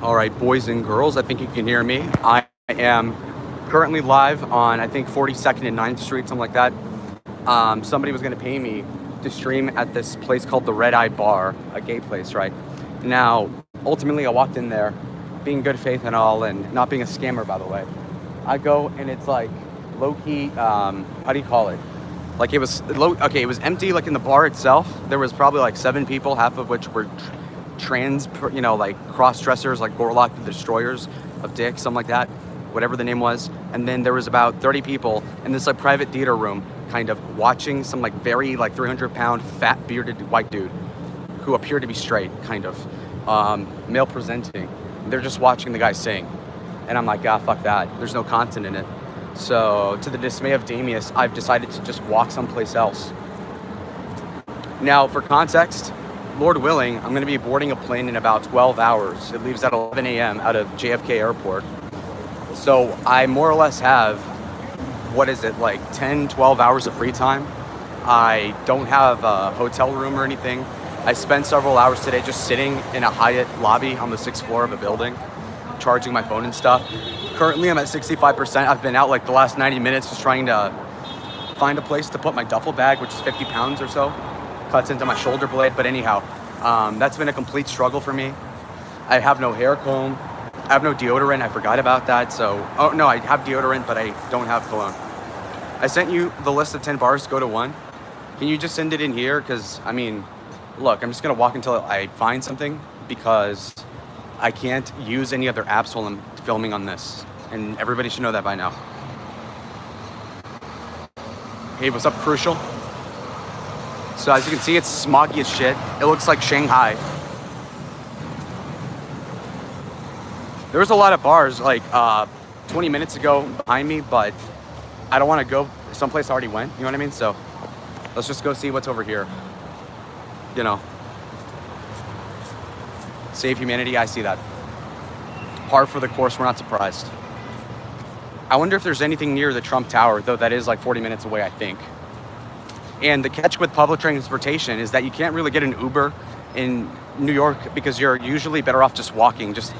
All right, boys and girls, I think you can hear me. I am currently live on, I think, 42nd and 9th Street, something like that. Somebody was going to pay me to stream at this place called the Red Eye Bar, a gay place, right? Now, ultimately, I walked in there, being good faith and all, and not being a scammer, by the way. I go, and it's like low-key, how do you call it? Like it was it was empty, like in the bar itself. There was probably like 7 people, half of which were trans, like cross-dressers, like Gorlock the Destroyers of Dick, something like that, whatever the name was. And then there was about 30 people in this like private theater room, kind of watching some like very like 300-pound fat bearded white dude who appeared to be straight, kind of male presenting. They're just watching the guy sing, and I'm like, ah, fuck that. There's no content in it. So, to the dismay of Damius, I've decided to just walk someplace else. Now, for context, Lord willing, I'm going to be boarding a plane in about 12 hours. It leaves at 11 a.m. out of JFK Airport. So, I more or less have, like 10, 12 hours of free time. I don't have a hotel room or anything. I spent several hours today just sitting in a Hyatt lobby on the 6th floor of a building, charging my phone and stuff. Currently, I'm at 65%. I've been out like the last 90 minutes just trying to find a place to put my duffel bag, which is 50 pounds or so. Cuts into my shoulder blade, but anyhow, that's been a complete struggle for me. I have no hair comb. I have no deodorant. I forgot about that. So, oh no, I have deodorant, but I don't have cologne. I sent you the list of 10 bars to go to 1. Can you just send it in here? Because, I mean, look, I'm just going to walk until I find something because I can't use any other apps while I'm filming on this. And everybody should know that by now. Hey, what's up, Crucial? So as you can see, it's smoggy as shit. It looks like Shanghai. There was a lot of bars like 20 minutes ago behind me, but I don't want to go someplace I already went. You know what I mean? So let's just go see what's over here. You know. Save humanity, I see that. Par for the course, we're not surprised. I wonder if there's anything near the Trump Tower, though that is like 40 minutes away, I think. And the catch with public transportation is that you can't really get an Uber in New York because you're usually better off just walking, just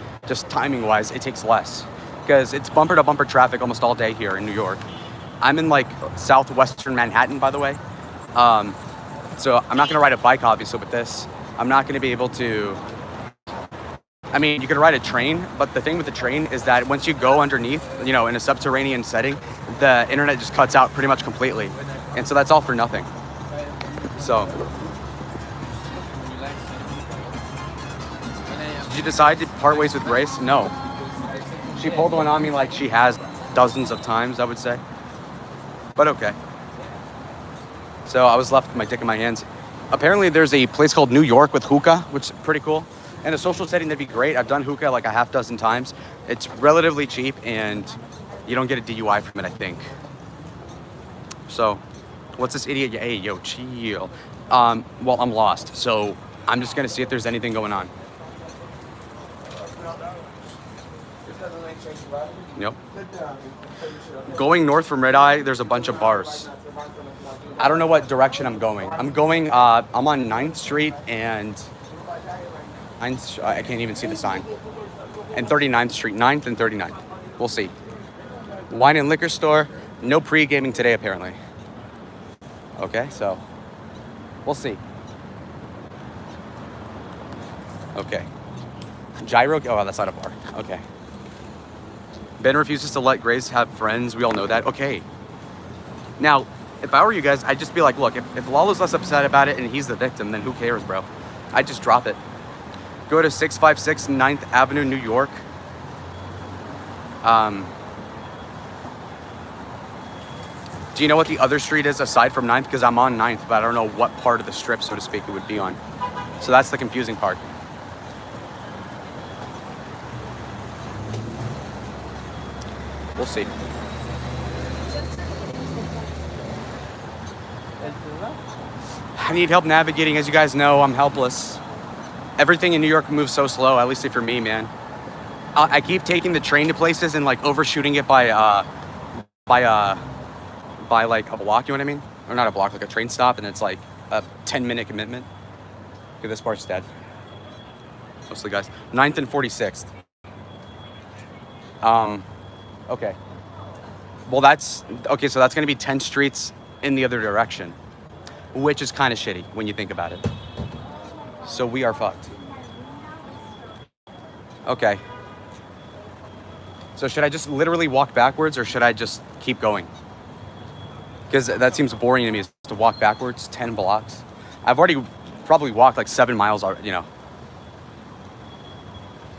timing-wise, it takes less. Because it's bumper-to-bumper traffic almost all day here in New York. I'm in like southwestern Manhattan, by the way. So I'm not gonna ride a bike, obviously, with this. I'm not gonna be able to, I mean, you can ride a train, but the thing with the train is that once you go underneath, in a subterranean setting, the internet just cuts out pretty much completely. And so that's all for nothing. So, did you decide to part ways with Grace? No. She pulled one on me like she has dozens of times, I would say. But okay. So I was left with my dick in my hands. Apparently there's a place called New York with hookah, which is pretty cool. In a social setting, that'd be great. I've done hookah like a half dozen times. It's relatively cheap, and you don't get a DUI from it, I think. So, what's this idiot? Hey, yo, chill. Well, I'm lost, so I'm just gonna see if there's anything going on. Yep. Going north from Red Eye, there's a bunch of bars. I don't know what direction I'm going. I'm on 9th Street and I can't even see the sign. And 39th Street, 9th and 39th. We'll see. Wine and liquor store. No pre-gaming today, apparently. Okay, so we'll see. Okay. Gyro. Oh, that's not a bar. Okay. Ben refuses to let Grace have friends. We all know that. Okay. Now, if I were you guys, I'd just be like, look, if Lalo's less upset about it and he's the victim, then who cares, bro? I'd just drop it. Go to 656 9th Avenue, New York. Do you know what the other street is aside from 9th? Because I'm on 9th, but I don't know what part of the strip, so to speak, it would be on. So that's the confusing part. We'll see. I need help navigating. As you guys know, I'm helpless. Everything in New York moves so slow, at least for me, man. I keep taking the train to places and like overshooting it by like a block, you know what I mean? Or not a block, like a train stop, and it's like a 10-minute commitment. Okay, this part's dead. Mostly guys. 9th and 46th. Okay. Well, that's okay. So that's going to be 10 streets in the other direction, which is kind of shitty when you think about it. So we are fucked. Okay. So should I just literally walk backwards or should I just keep going? Because that seems boring to me, is to walk backwards 10 blocks. I've already probably walked like 7 miles, you know.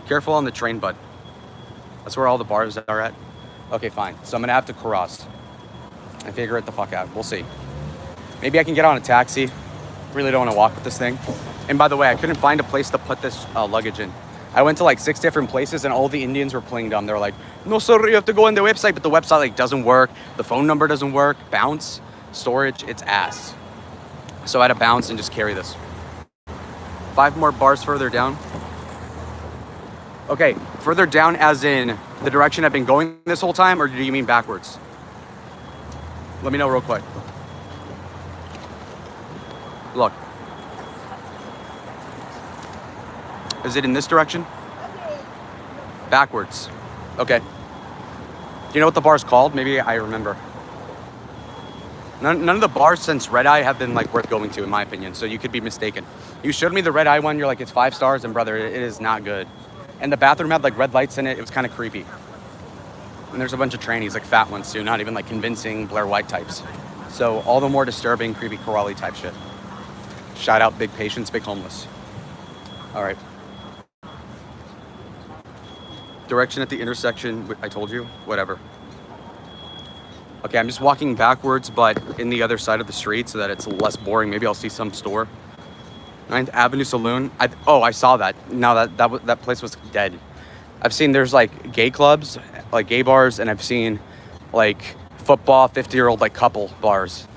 Careful on the train, bud. That's where all the bars are at. Okay, fine. So I'm gonna have to cross and figure it the fuck out. We'll see. Maybe I can get on a taxi. Really don't want to walk with this thing. And by the way, I couldn't find a place to put this luggage in. I went to like 6 different places and all the Indians were playing dumb. They were like, no, sorry, you have to go on the website. But the website like doesn't work. The phone number doesn't work. Bounce, storage, it's ass. So I had to bounce and just carry this. 5 more bars further down. Okay, further down as in the direction I've been going this whole time, or do you mean backwards? Let me know real quick. Look. Is it in this direction? Backwards. Okay. Do you know what the bar's called? Maybe I remember. None of the bars since Red Eye have been like worth going to, in my opinion, so you could be mistaken. You showed me the Red Eye one, you're like, it's 5 stars, and brother, it is not good. And the bathroom had like red lights in it. It was kind of creepy. And there's a bunch of trannies, like fat ones too, not even like convincing Blair White types. So all the more disturbing, creepy Krawali type shit. Shout out big patients, big homeless. All right. Direction at the intersection, I told you, whatever. Okay, I'm just walking backwards, but in the other side of the street so that it's less boring. Maybe I'll see some store. 9th Avenue Saloon. I saw that. No, that place was dead. I've seen there's like gay clubs, like gay bars, and I've seen like football 50-year-old like couple bars.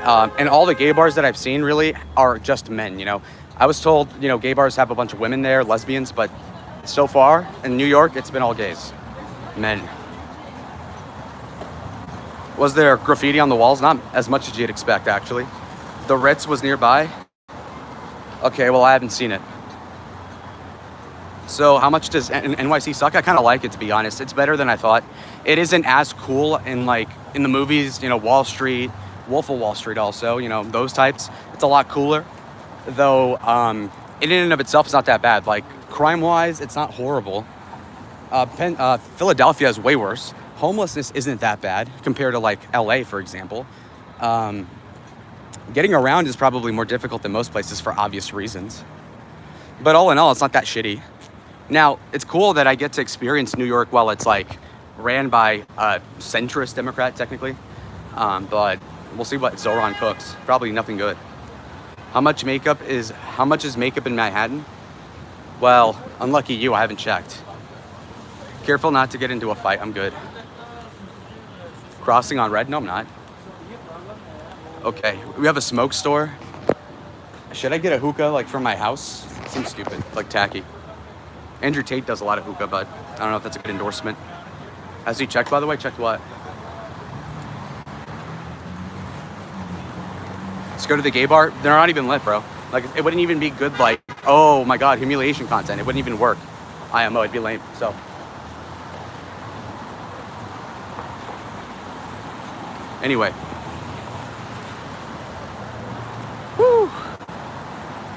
And all the gay bars that I've seen really are just men, you know. I was told, you know, gay bars have a bunch of women there, lesbians, but so far in New York, it's been all gays. Men. Was there graffiti on the walls? Not as much as you'd expect, actually. The Ritz was nearby. Okay, well, I haven't seen it. So how much does NYC suck? I kind of like it, to be honest. It's better than I thought. It isn't as cool in like in the movies, you know, Wall Street, Wolf of Wall Street also, you know, those types. It's a lot cooler. Though in and of itself, it's not that bad. Like crime-wise, it's not horrible. Philadelphia is way worse. Homelessness isn't that bad compared to like LA, for example. Getting around is probably more difficult than most places for obvious reasons. But all in all, it's not that shitty. Now, it's cool that I get to experience New York while it's like ran by a centrist Democrat, technically. But we'll see what Zoran cooks. Probably nothing good. How much is makeup in Manhattan? Well, unlucky you, I haven't checked. Careful not to get into a fight, I'm good. Crossing on red? No, I'm not. Okay, we have a smoke store. Should I get a hookah like from my house? Seems stupid, like tacky. Andrew Tate does a lot of hookah, but I don't know if that's a good endorsement. Has he checked, by the way? Checked what? Let's go to the gay bar. They're not even lit, bro. Like, it wouldn't even be good, like, oh my God, humiliation content. It wouldn't even work. IMO, it'd be lame, so. Anyway. Woo.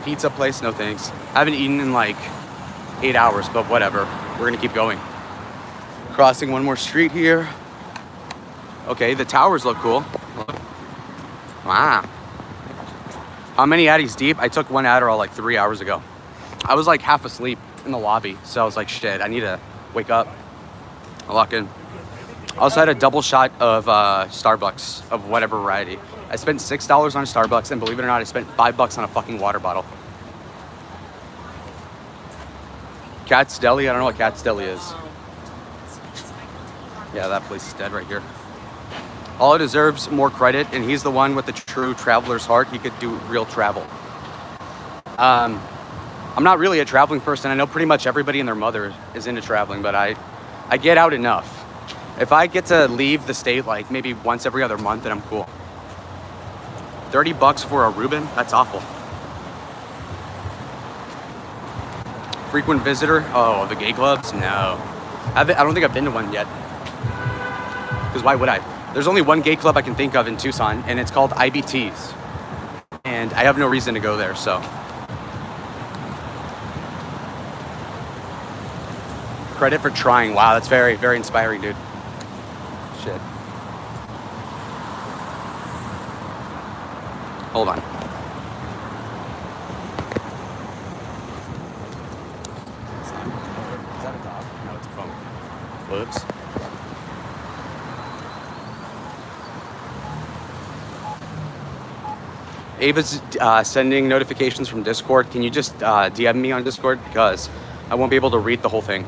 Pizza place, no thanks. I haven't eaten in like 8 hours, but whatever. We're gonna keep going. Crossing one more street here. Okay, the towers look cool. Wow. How many Addies deep? I took one Adderall like 3 hours ago. I was like half asleep in the lobby, so I was like, shit, I need to wake up. I'll lock in. I also had a double shot of Starbucks of whatever variety. I spent $6 on Starbucks, and believe it or not, I spent $5 on a fucking water bottle. Cat's Deli? I don't know what Cat's Deli is. Yeah, that place is dead right here. Allah deserves more credit, and he's the one with the true traveler's heart. He could do real travel. I'm not really a traveling person. I know pretty much everybody and their mother is into traveling, but I get out enough. If I get to leave the state like maybe once every other month, then I'm cool. $30 for a Reuben? That's awful. Frequent visitor? Oh, the gay clubs? No. I don't think I've been to one yet. Because why would I? There's only one gay club I can think of in Tucson, and it's called IBT's. And I have no reason to go there, so. Credit for trying. Wow, that's very, very inspiring, dude. Shit. Hold on. Is that a dog? No, it's a phone. Whoops. Ava's sending notifications from Discord. Can you just DM me on Discord? Because I won't be able to read the whole thing.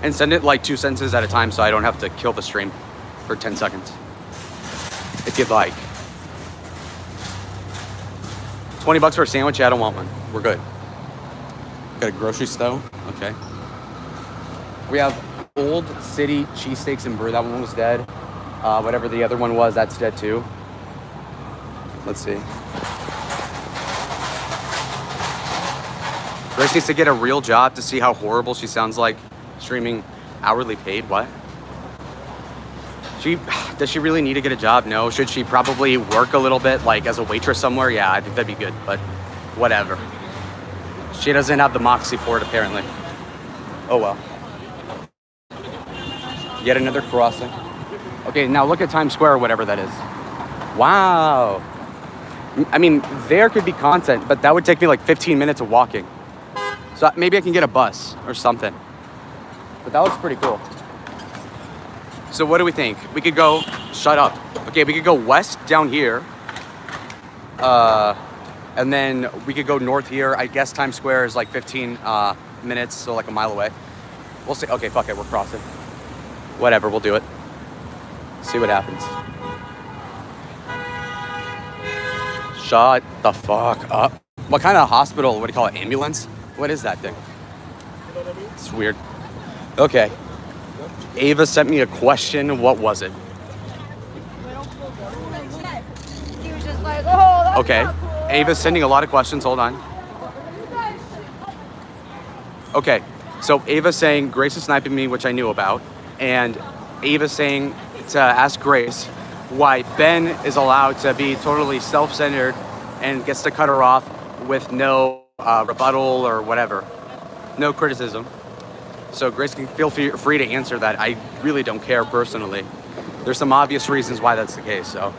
And send it like 2 sentences at a time so I don't have to kill the stream for 10 seconds. If you'd like. $20 for a sandwich? Yeah, I don't want one. We're good. Got a grocery store? Okay. We have Old City cheesesteaks and brew. That one was dead. Whatever the other one was, that's dead too. Let's see. Grace needs to get a real job to see how horrible she sounds like streaming hourly paid. What? Does she really need to get a job? No. Should she probably work a little bit, like as a waitress somewhere? Yeah, I think that'd be good, but whatever. She doesn't have the moxie for it, apparently. Oh well. Yet another crossing. Okay, now look at Times Square or whatever that is. Wow. I mean, there could be content, but that would take me like 15 minutes of walking. So maybe I can get a bus or something. But that looks pretty cool. So what do we think? We could go, shut up. Okay, we could go west down here. And then we could go north here. I guess Times Square is like 15 minutes, so like a mile away. We'll see. Okay, fuck it, we're crossing. Whatever, we'll do it. See what happens. Shut the fuck up. What kind of hospital, what do you call it, ambulance? What is that thing? It's weird. Okay. Ava sent me a question. What was it? He was just like, oh, that's okay. not cool. Ava's sending a lot of questions. Hold on. Okay. So Ava's saying Grace is sniping me, which I knew about. And Ava's saying to ask Grace why Ben is allowed to be totally self-centered and gets to cut her off with no rebuttal or whatever. No criticism. So Grace can feel free to answer that. I really don't care personally. There's some obvious reasons why that's the case, so.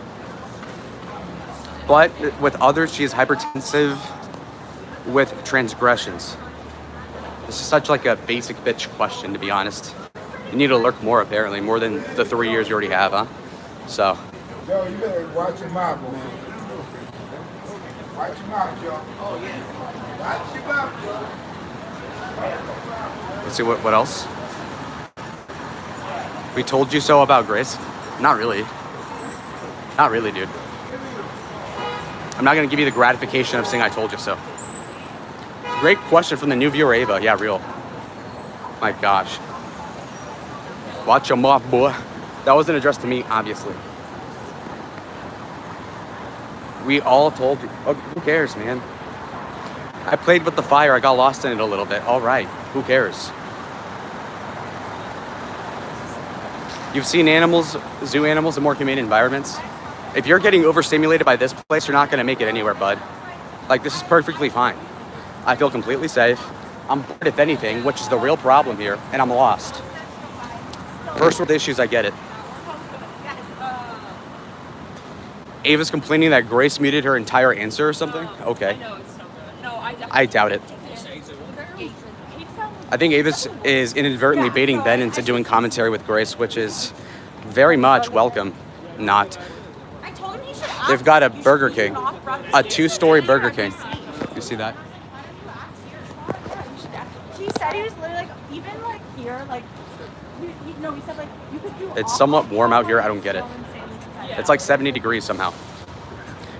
But with others, she is hypertensive with transgressions. This is such like a basic bitch question, to be honest. You need to lurk more, apparently, more than the 3 years you already have, huh? So. Yo, you better watch your mouth, man. Watch your mouth, yo. Oh, yeah. Watch your mouth, yo. Let's see what else. We told you so about Grace? Not really. Not really, dude. I'm not gonna give you the gratification of saying I told you so. Great question from the new viewer, Ava. Yeah, real. My gosh. Watch your mouth, boy. That wasn't addressed to me, obviously. We all told you. Oh, who cares, man? I played with the fire. I got lost in it a little bit. All right. Who cares? You've seen animals, zoo animals in more humane environments. If you're getting overstimulated by this place, you're not going to make it anywhere, bud. Like, this is perfectly fine. I feel completely safe. I'm bored, if anything, which is the real problem here, and I'm lost. First world issues, I get it. Ava's complaining that Grace muted her entire answer or something? Okay. I doubt it. I think Ava is inadvertently baiting Ben into doing commentary with Grace, which is very much welcome. Not. They've got a Burger King, a 2-story Burger King. You see that? He said he was literally like, even like here, like, he said like, you could do. It's somewhat warm out here. I don't get it. It's like 70 degrees somehow.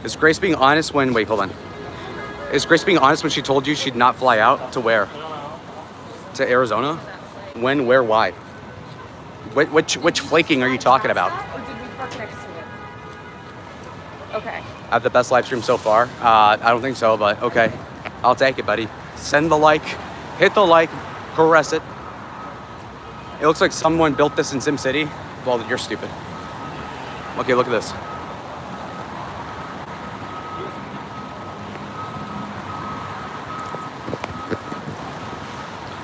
Is Grace being honest when, wait, hold on. Is Grace being honest when she told you she'd not fly out? To where? To Arizona? When, where, why? Which flaking are you talking about? Or did we park next to it? Okay. I have the best live stream so far. I don't think so, but okay. I'll take it, buddy. Send the like, hit the like, caress it. It looks like someone built this in SimCity. Well, you're stupid. Okay, look at this.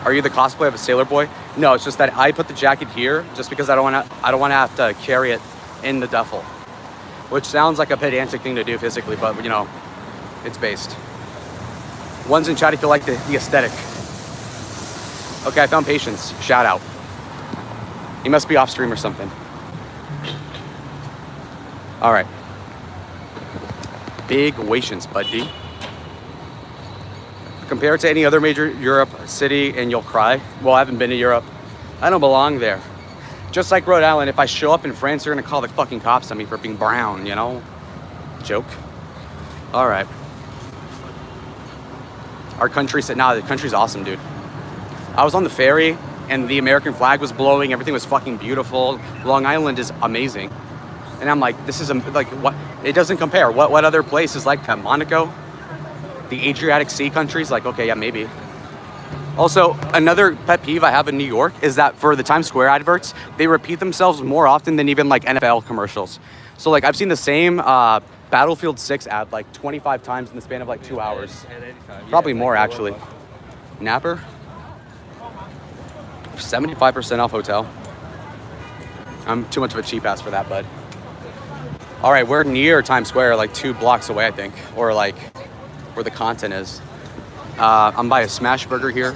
Are you the cosplay of a sailor boy? No, it's just that I put the jacket here just because I don't want to have to carry it in the duffel, which sounds like a pedantic thing to do physically, but you know, it's based. One's in chat if you like the aesthetic. Okay, I found Patience. Shout out. He must be off stream or something. All right. Big wations, buddy. Compare it to any other major Europe city and you'll cry. Well, I haven't been to Europe. I don't belong there. Just like Rhode Island, if I show up in France, they're gonna call the fucking cops on me for being brown, you know? Joke. All right. Our country said, nah, the country's awesome, dude. I was on the ferry and the American flag was blowing. Everything was fucking beautiful. Long Island is amazing. And I'm like, this is like, what? It doesn't compare. What other place is like that? Monaco? The Adriatic Sea countries? Like, okay, yeah, maybe. Also, another pet peeve I have in New York is that for the Times Square adverts, they repeat themselves more often than even like NFL commercials. So like I've seen the same Battlefield 6 ad like 25 times in the span of like 2 hours. Probably more actually. Napper? 75% off hotel. I'm too much of a cheap ass for that, bud. All right, we're near Times Square, like 2 blocks away, I think, or like where the content is. I'm by a smash burger here.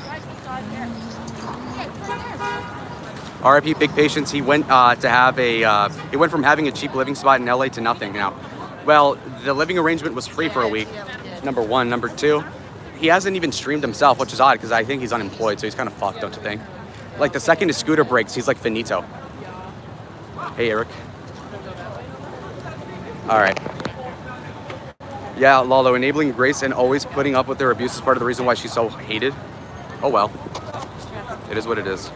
RIP Big Patience. He went to have a. He went from having a cheap living spot in LA to nothing now. Well, the living arrangement was free for a week. Number one. Number two, he hasn't even streamed himself, which is odd because I think he's unemployed, so he's kind of fucked, don't you think? Like the second his scooter breaks, he's like finito. Hey, Eric. All right. Yeah, Lalo, enabling Grace and always putting up with their abuse is part of the reason why she's so hated. Oh well. It is what it is.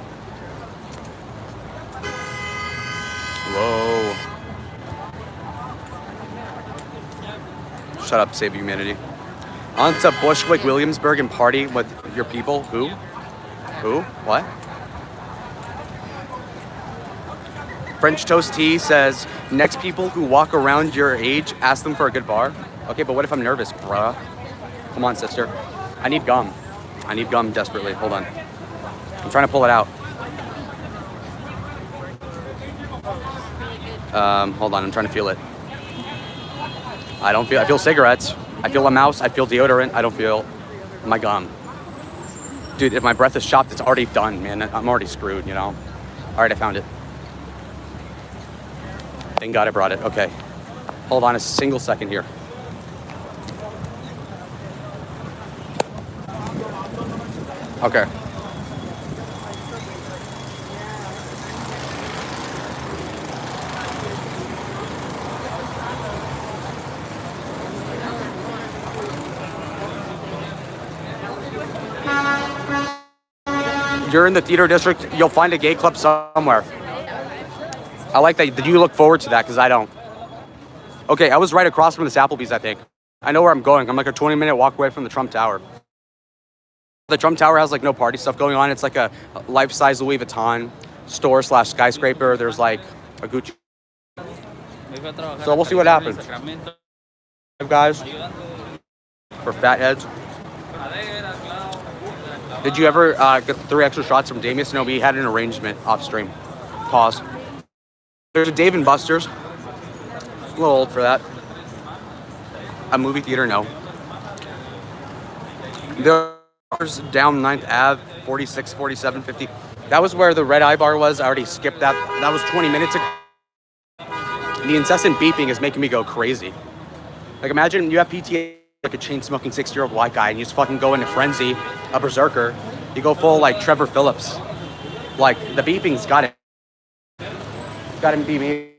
Whoa. Shut up, save humanity. On to Bushwick, Williamsburg, and party with your people. Who? Who? What? French Toast Tea says, next people who walk around your age, ask them for a good bar. Okay, but what if I'm nervous, bruh? Come on, sister. I need gum. I need gum desperately. Hold on. I'm trying to pull it out. Hold on, I'm trying to feel it. I feel cigarettes. I feel a mouse. I feel deodorant. I don't feel my gum. Dude, if my breath is chopped, it's already done, man. I'm already screwed, you know? All right, I found it. Thank God I brought it. Okay. Hold on a single second here. Okay. You're in the theater district, you'll find a gay club somewhere. I like that you look forward to that because I don't. Okay, I was right across from this Applebee's, I think. I know where I'm going. I'm like a 20-minute walk away from the Trump Tower. The Trump Tower has like no party stuff going on. It's like a life-size Louis Vuitton store / skyscraper. There's like a Gucci. So we'll see what happens. Guys, for fat heads. Did you ever get 3 extra shots from Damius? No, we had an arrangement off stream. Pause. There's a Dave & Buster's. A little old for that. A movie theater, no. There's down 9th Ave, 46, 47, 50. That was where the Red Eye Bar was. I already skipped that. That was 20 minutes ago. The incessant beeping is making me go crazy. Like imagine you have PTA, like a chain-smoking 60-year-old white guy, and you just fucking go into frenzy, a berserker. You go full like Trevor Phillips. Like the beeping's got it. Got him beat me.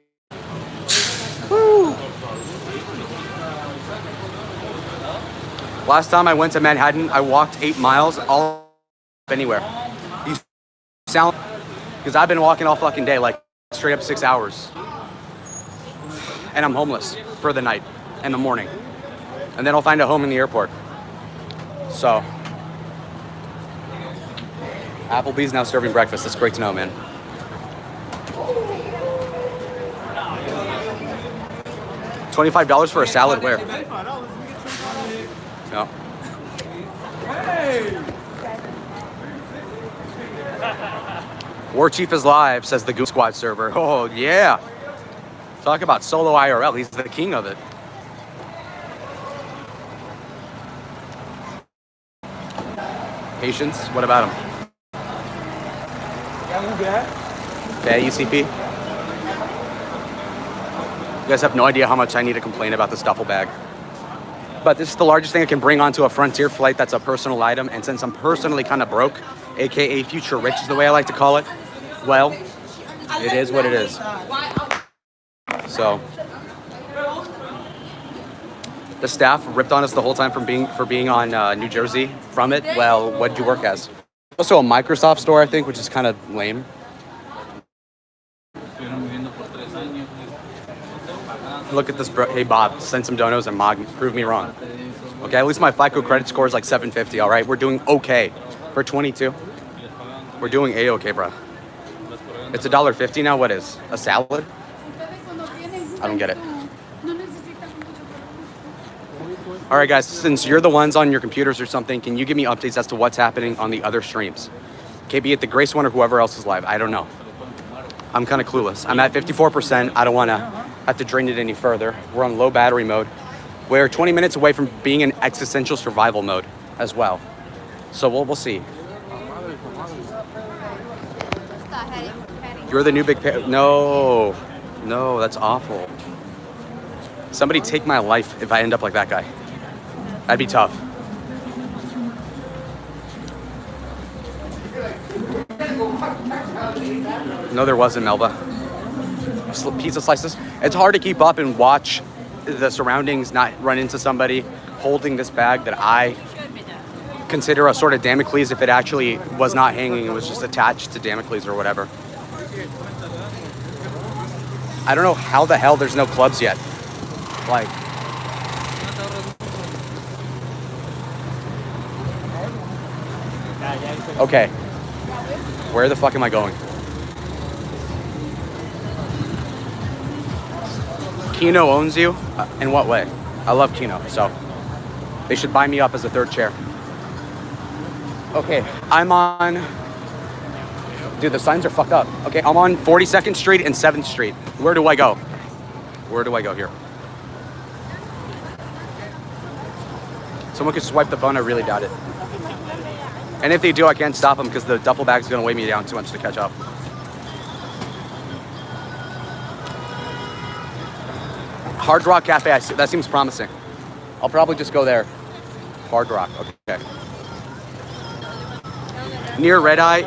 Woo! Last time I went to Manhattan, I walked 8 miles all anywhere. You sound because I've been walking all fucking day, like straight up 6 hours. And I'm homeless for the night and the morning. And then I'll find a home in the airport. So Applebee's now serving breakfast. That's great to know, man. $25 for a salad where? No. War Chief is live, says the Goon Squad server. Oh, yeah. Talk about solo IRL. He's the king of it. Patience. What about him? Okay, UCP. You guys have no idea how much I need to complain about this duffel bag. But this is the largest thing I can bring onto a Frontier flight that's a personal item. And since I'm personally kind of broke, AKA future rich is the way I like to call it, well, it is what it is. So, the staff ripped on us the whole time for being on New Jersey from it. Well, what did you work as? Also a Microsoft store, I think, which is kind of lame. Look at this, bro. Hey, Bob, send some donos and Mog. Prove me wrong. Okay, at least my FICO credit score is like 750, all right? We're doing okay. For 22, we're doing A-okay, bro. It's $1.50 now. What is? A salad? I don't get it. All right, guys, since you're the ones on your computers or something, can you give me updates as to what's happening on the other streams? Okay, be it the Grace one or whoever else is live. I don't know. I'm kind of clueless. I'm at 54%. I don't want to have to drain it any further. We're on low battery mode. We're 20 minutes away from being in existential survival mode as well. So we'll see. You're the new big no, that's awful. Somebody take my life if I end up like that guy. That'd be tough. No, there wasn't, Melba. Pizza slices. It's hard to keep up and watch the surroundings, not run into somebody holding this bag that I consider a sort of Damocles if it actually was not hanging. It was just attached to Damocles or whatever. I don't know how the hell there's no clubs yet. Like, okay, where the fuck am I going? Kino owns you? In what way? I love Kino, so they should buy me up as a third chair. Okay, I'm on, dude, the signs are fucked up. Okay, I'm on 42nd Street and 7th Street. Where do I go? Where do I go here? Someone could swipe the phone, I really doubt it. And if they do, I can't stop them because the duffel bag's gonna weigh me down too much to catch up. Hard Rock Cafe, that seems promising. I'll probably just go there. Hard Rock, okay. Near Red Eye,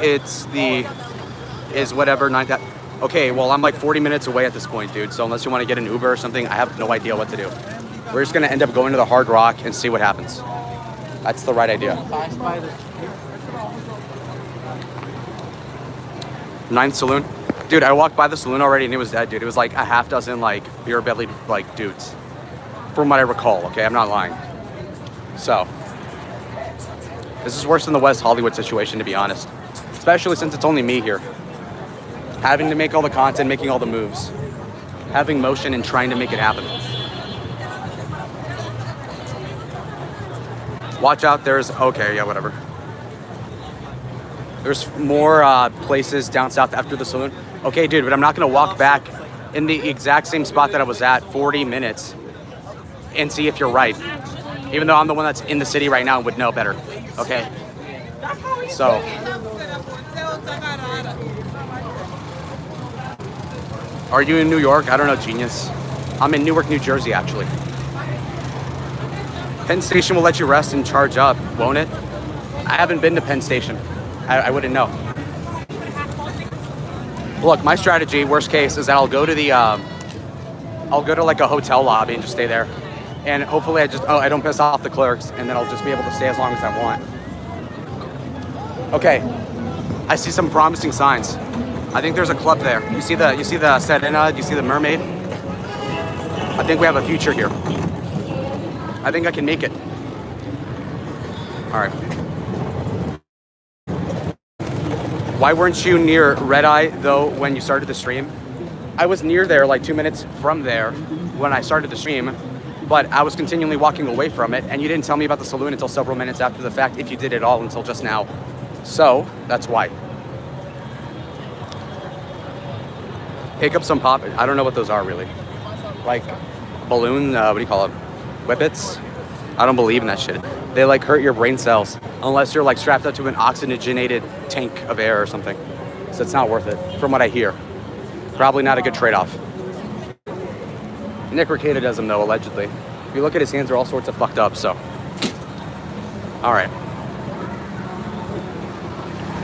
is whatever, 9th. Okay, well, I'm like 40 minutes away at this point, dude. So unless you want to get an Uber or something, I have no idea what to do. We're just gonna end up going to the Hard Rock and see what happens. That's the right idea. 9th Saloon. Dude, I walked by the saloon already and it was dead, dude. It was like a half dozen like beer-bellied like dudes. From what I recall, okay? I'm not lying. So, this is worse than the West Hollywood situation, to be honest. Especially since it's only me here. Having to make all the content, making all the moves. Having motion and trying to make it happen. Watch out, okay, yeah, whatever. There's more places down south after the saloon. Okay, dude, but I'm not gonna walk back in the exact same spot that I was at 40 minutes and see if you're right. Even though I'm the one that's in the city right now and would know better, okay? So. Are you in New York? I don't know, genius. I'm in Newark, New Jersey, actually. Penn Station will let you rest and charge up, won't it? I haven't been to Penn Station. I wouldn't know. Look, my strategy, worst case, is that I'll go to like a hotel lobby and just stay there. And hopefully I don't piss off the clerks, and then I'll just be able to stay as long as I want. Okay, I see some promising signs. I think there's a club there. You see the Serena, do you see the Mermaid? I think we have a future here. I think I can make it. All right. Why weren't you near Red Eye though when you started the stream? I was near there like 2 minutes from there when I started the stream, but I was continually walking away from it, and you didn't tell me about the saloon until several minutes after the fact, if you did at all until just now. So that's why. Pick up some pop. I don't know what those are really. Like balloon, what do you call them? Whippets? I don't believe in that shit. They like hurt your brain cells unless you're like strapped up to an oxygenated tank of air or something. So it's not worth it, from what I hear. Probably not a good trade-off. Nick Ricada does them though, allegedly. If you look at his hands, they're all sorts of fucked up, so. All right.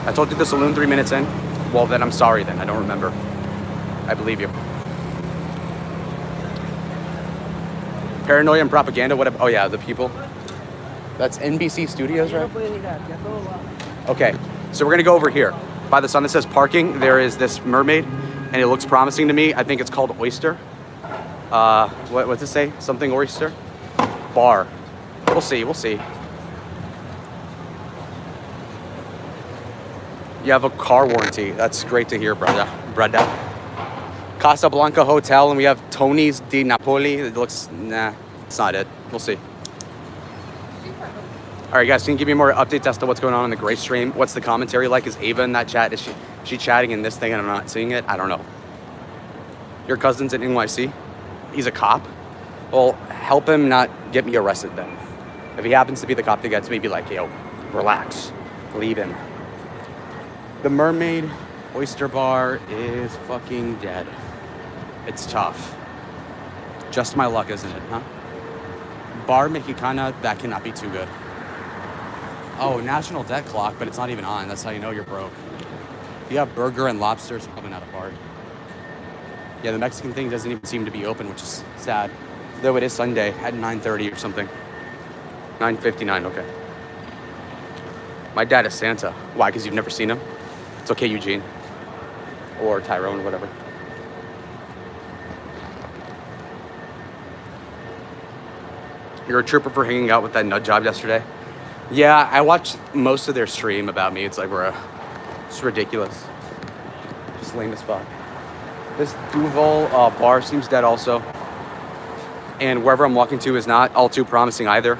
I told you the saloon 3 minutes in. Well, then I'm sorry then, I don't remember. I believe you. Paranoia and propaganda, what, oh yeah, the people. That's NBC Studios, right? Okay, so we're gonna go over here. By the sign that says parking, there is this mermaid, and it looks promising to me. I think it's called Oyster. What's it say? Something Oyster? Bar. We'll see, we'll see. You have a car warranty. That's great to hear, brother. Casablanca Hotel, and we have Tony's di Napoli. It looks, nah, it's not it. We'll see. All right, guys, can you give me more updates as to what's going on in the Gray stream? What's the commentary like? Is Ava in that chat? Is she chatting in this thing and I'm not seeing it? I don't know. Your cousin's in NYC? He's a cop? Well, help him not get me arrested then. If he happens to be the cop that gets me, be like, yo, relax, leave him. The Mermaid Oyster Bar is fucking dead. It's tough. Just my luck, isn't it, huh? Bar Mexicana, that cannot be too good. Oh, national debt clock, but it's not even on. That's how you know you're broke. If you have burger and lobster, it's probably not a bar. Yeah, the Mexican thing doesn't even seem to be open, which is sad. Though it is Sunday at 9:30 or something. 9:59, okay. My dad is Santa. Why, because you've never seen him? It's okay, Eugene. Or Tyrone, whatever. You're a trooper for hanging out with that nut job yesterday? Yeah, I watched most of their stream about me. It's like, bro, it's ridiculous. Just lame as fuck. This Duval bar seems dead also. And wherever I'm walking to is not all too promising either.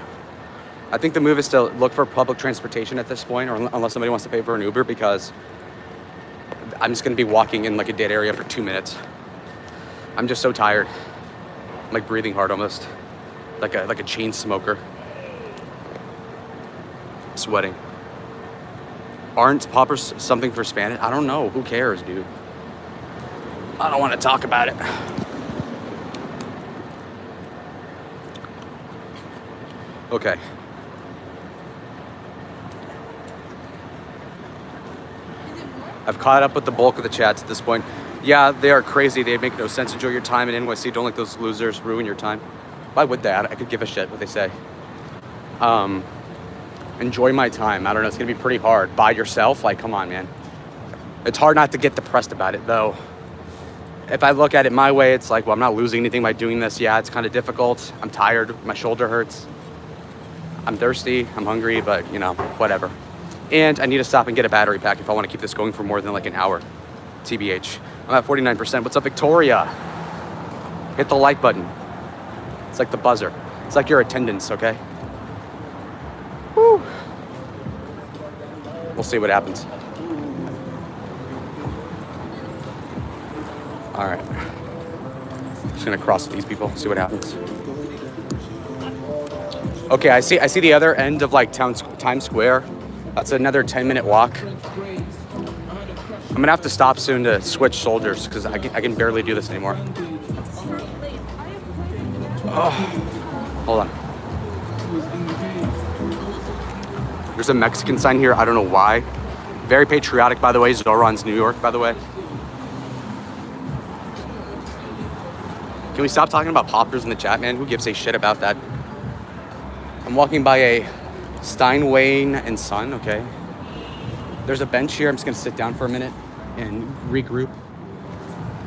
I think the move is to look for public transportation at this point, or unless somebody wants to pay for an Uber, because I'm just gonna be walking in like a dead area for 2 minutes. I'm just so tired. I'm like breathing hard almost. Like a chain smoker. Sweating. Aren't poppers something for Spanish? I don't know. Who cares, dude? I don't want to talk about it. Okay. I've caught up with the bulk of the chats at this point. Yeah, they are crazy. They make no sense. Enjoy your time in NYC. Don't let those losers ruin your time. Why would they? I could give a shit what they say. Enjoy my time. I don't know. It's going to be pretty hard. By yourself? Like, come on, man. It's hard not to get depressed about it, though. If I look at it my way, it's like, well, I'm not losing anything by doing this. Yeah, it's kind of difficult. I'm tired. My shoulder hurts. I'm thirsty. I'm hungry, but, you know, whatever. And I need to stop and get a battery pack if I want to keep this going for more than like an hour. TBH. I'm at 49%. What's up, Victoria? Hit the like button. It's like the buzzer. It's like your attendance, okay? Woo. We'll see what happens. All right. Just gonna cross with these people, see what happens. Okay, I see the other end of like Times Square. That's another 10-minute walk. I'm gonna have to stop soon to switch soldiers because I can barely do this anymore. Oh, hold on. There's a Mexican sign here. I don't know why. Very patriotic, by the way. Zoran's New York, by the way. Can we stop talking about poppers in the chat, man? Who gives a shit about that? I'm walking by a Steinway and Son, okay. There's a bench here. I'm just gonna sit down for a minute and regroup.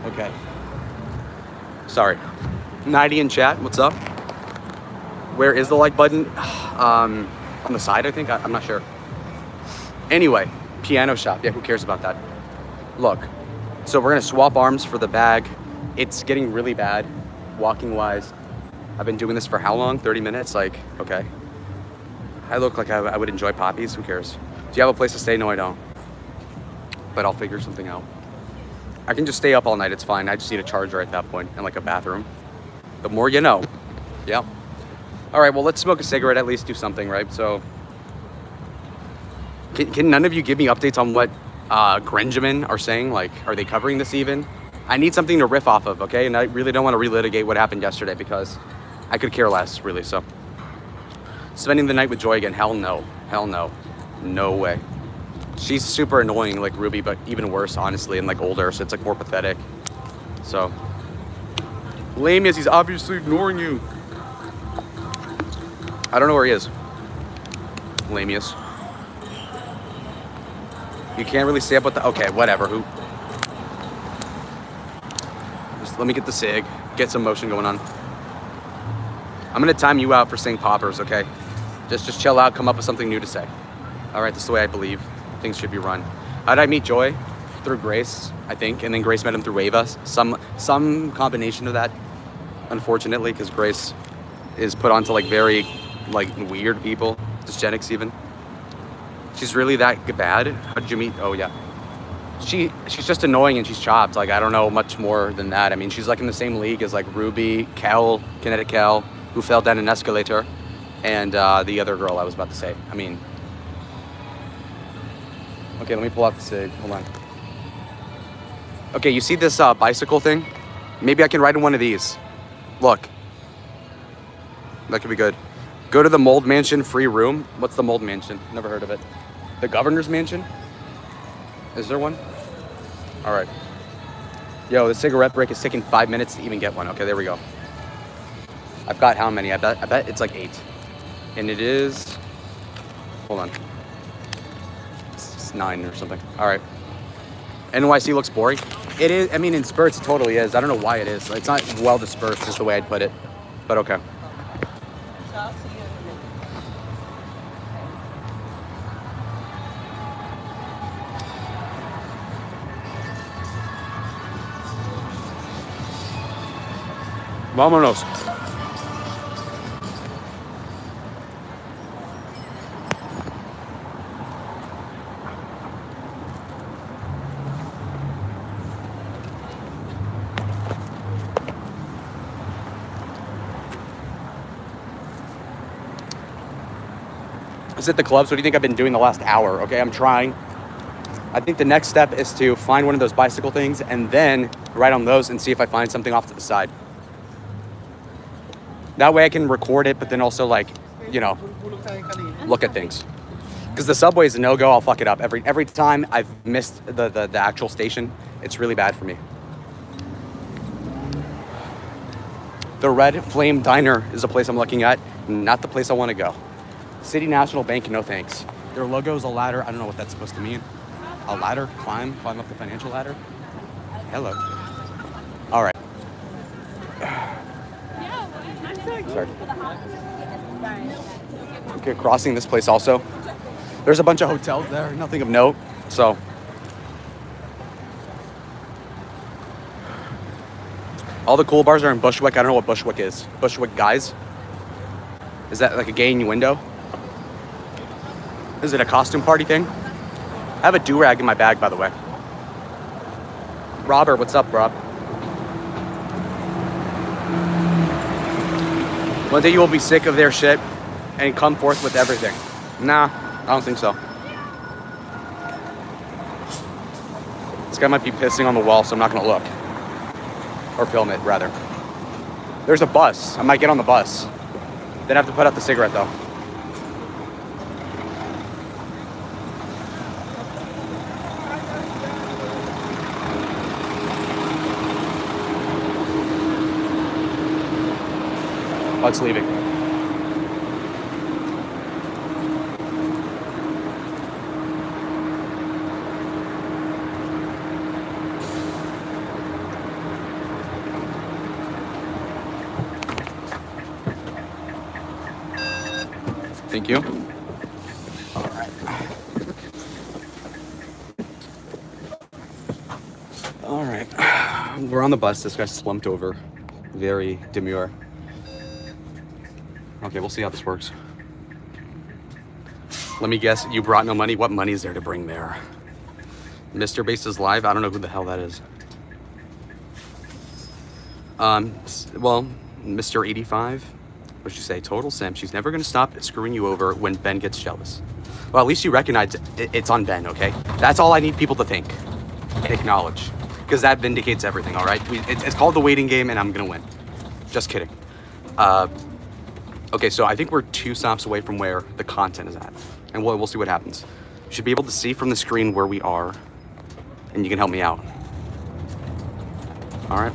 Okay. Sorry. 90 in chat, what's up? Where is the like button? On the side, I think. I'm not sure. Anyway, Piano shop. Yeah, who cares about that? Look, so we're gonna swap arms for the bag. It's getting really bad, walking wise. I've been doing this for how long? 30 minutes? Like, okay. I look like I would enjoy poppies. Who cares? Do you have a place to stay? No, I don't. But I'll figure something out. I can just stay up all night. It's fine. I just need a charger at that point and like a bathroom. The more you know. Yep. All right, well, let's smoke a cigarette, at least do something, right? So, can none of you give me updates on what Grenjamin are saying? Like, are they covering this even? I need something to riff off of, okay? And I really don't want to relitigate what happened yesterday because I could care less, really, so. Spending the night with Joy again, hell no. Hell no. No way. She's super annoying, like Ruby, but even worse, honestly, and like older, so it's like more pathetic. So, Lamius, he's obviously ignoring you. I don't know where he is. Lamius. You can't really stay up with the, okay, whatever, who? Just let me get the cig, get some motion going on. I'm gonna time you out for saying poppers, okay? Just chill out, come up with something new to say. All right, this is the way I believe things should be run. How did I meet Joy? Through Grace, I think, and then Grace met him through Ava. Some combination of that, unfortunately, because Grace is put onto like very like weird people, dysgenics even. She's really that bad? How did you meet? Oh yeah. She's just annoying and she's chopped. Like, I don't know much more than that. I mean, she's like in the same league as like Ruby, Kel, Kinetic Kel, who fell down an escalator, and the other girl I was about to say. I mean, okay, let me pull out the cig. Hold on. Okay, you see this bicycle thing? Maybe I can ride in one of these. Look. That could be good. Go to the Mold Mansion free room. What's the Mold Mansion? Never heard of it. The Governor's Mansion? Is there one? All right. Yo, the cigarette break is taking 5 minutes to even get one. Okay, there we go. I've got how many? I bet it's like 8. And it is, hold on. It's 9 or something. All right. NYC looks boring. It is, I mean, in spurts, it totally is. I don't know why it is. It's not well dispersed, is the way I'd put it. But okay. So I'll see you in a minute. Vámonos. Is it the clubs? What do you think I've been doing the last hour? Okay, I'm trying. I think the next step is to find one of those bicycle things and then ride on those and see if I find something off to the side. That way I can record it, but then also like, you know, look at things. Because the subway is a no-go, I'll fuck it up. Every time I've missed the actual station, it's really bad for me. The Red Flame Diner is a place I'm looking at, not the place I want to go. City National Bank, no thanks. Their logo is a ladder. I don't know what that's supposed to mean. A ladder? Climb up the financial ladder? Hello. All right. Sorry. Okay, crossing this place also. There's a bunch of hotels there, nothing of note, so. All the cool bars are in Bushwick. I don't know what Bushwick is. Bushwick Guys? Is that like a gay innuendo? Is it a costume party thing? I have a do-rag in my bag, by the way. Robert, what's up, Rob? One day you will be sick of their shit and come forth with everything. Nah, I don't think so. This guy might be pissing on the wall, so I'm not gonna look. Or film it, rather. There's a bus. I might get on the bus. Then I have to put out the cigarette, though. Oh, it's leaving. Thank you. All right. All right, we're on the bus. This guy's slumped over, very demure. Okay, we'll see how this works. Let me guess, you brought no money? What money is there to bring there? Mr. Base is live? I don't know who the hell that is. Well, Mr. 85, what'd you say? Total Sim. She's never gonna stop screwing you over when Ben gets jealous. Well, at least you recognize it's on Ben, okay? That's all I need people to think and acknowledge, because that vindicates everything, all right? It's called the waiting game, and I'm gonna win. Just kidding. Okay, so I think we're 2 stops away from where the content is at, and we'll see what happens. You should be able to see from the screen where we are, and you can help me out. All right.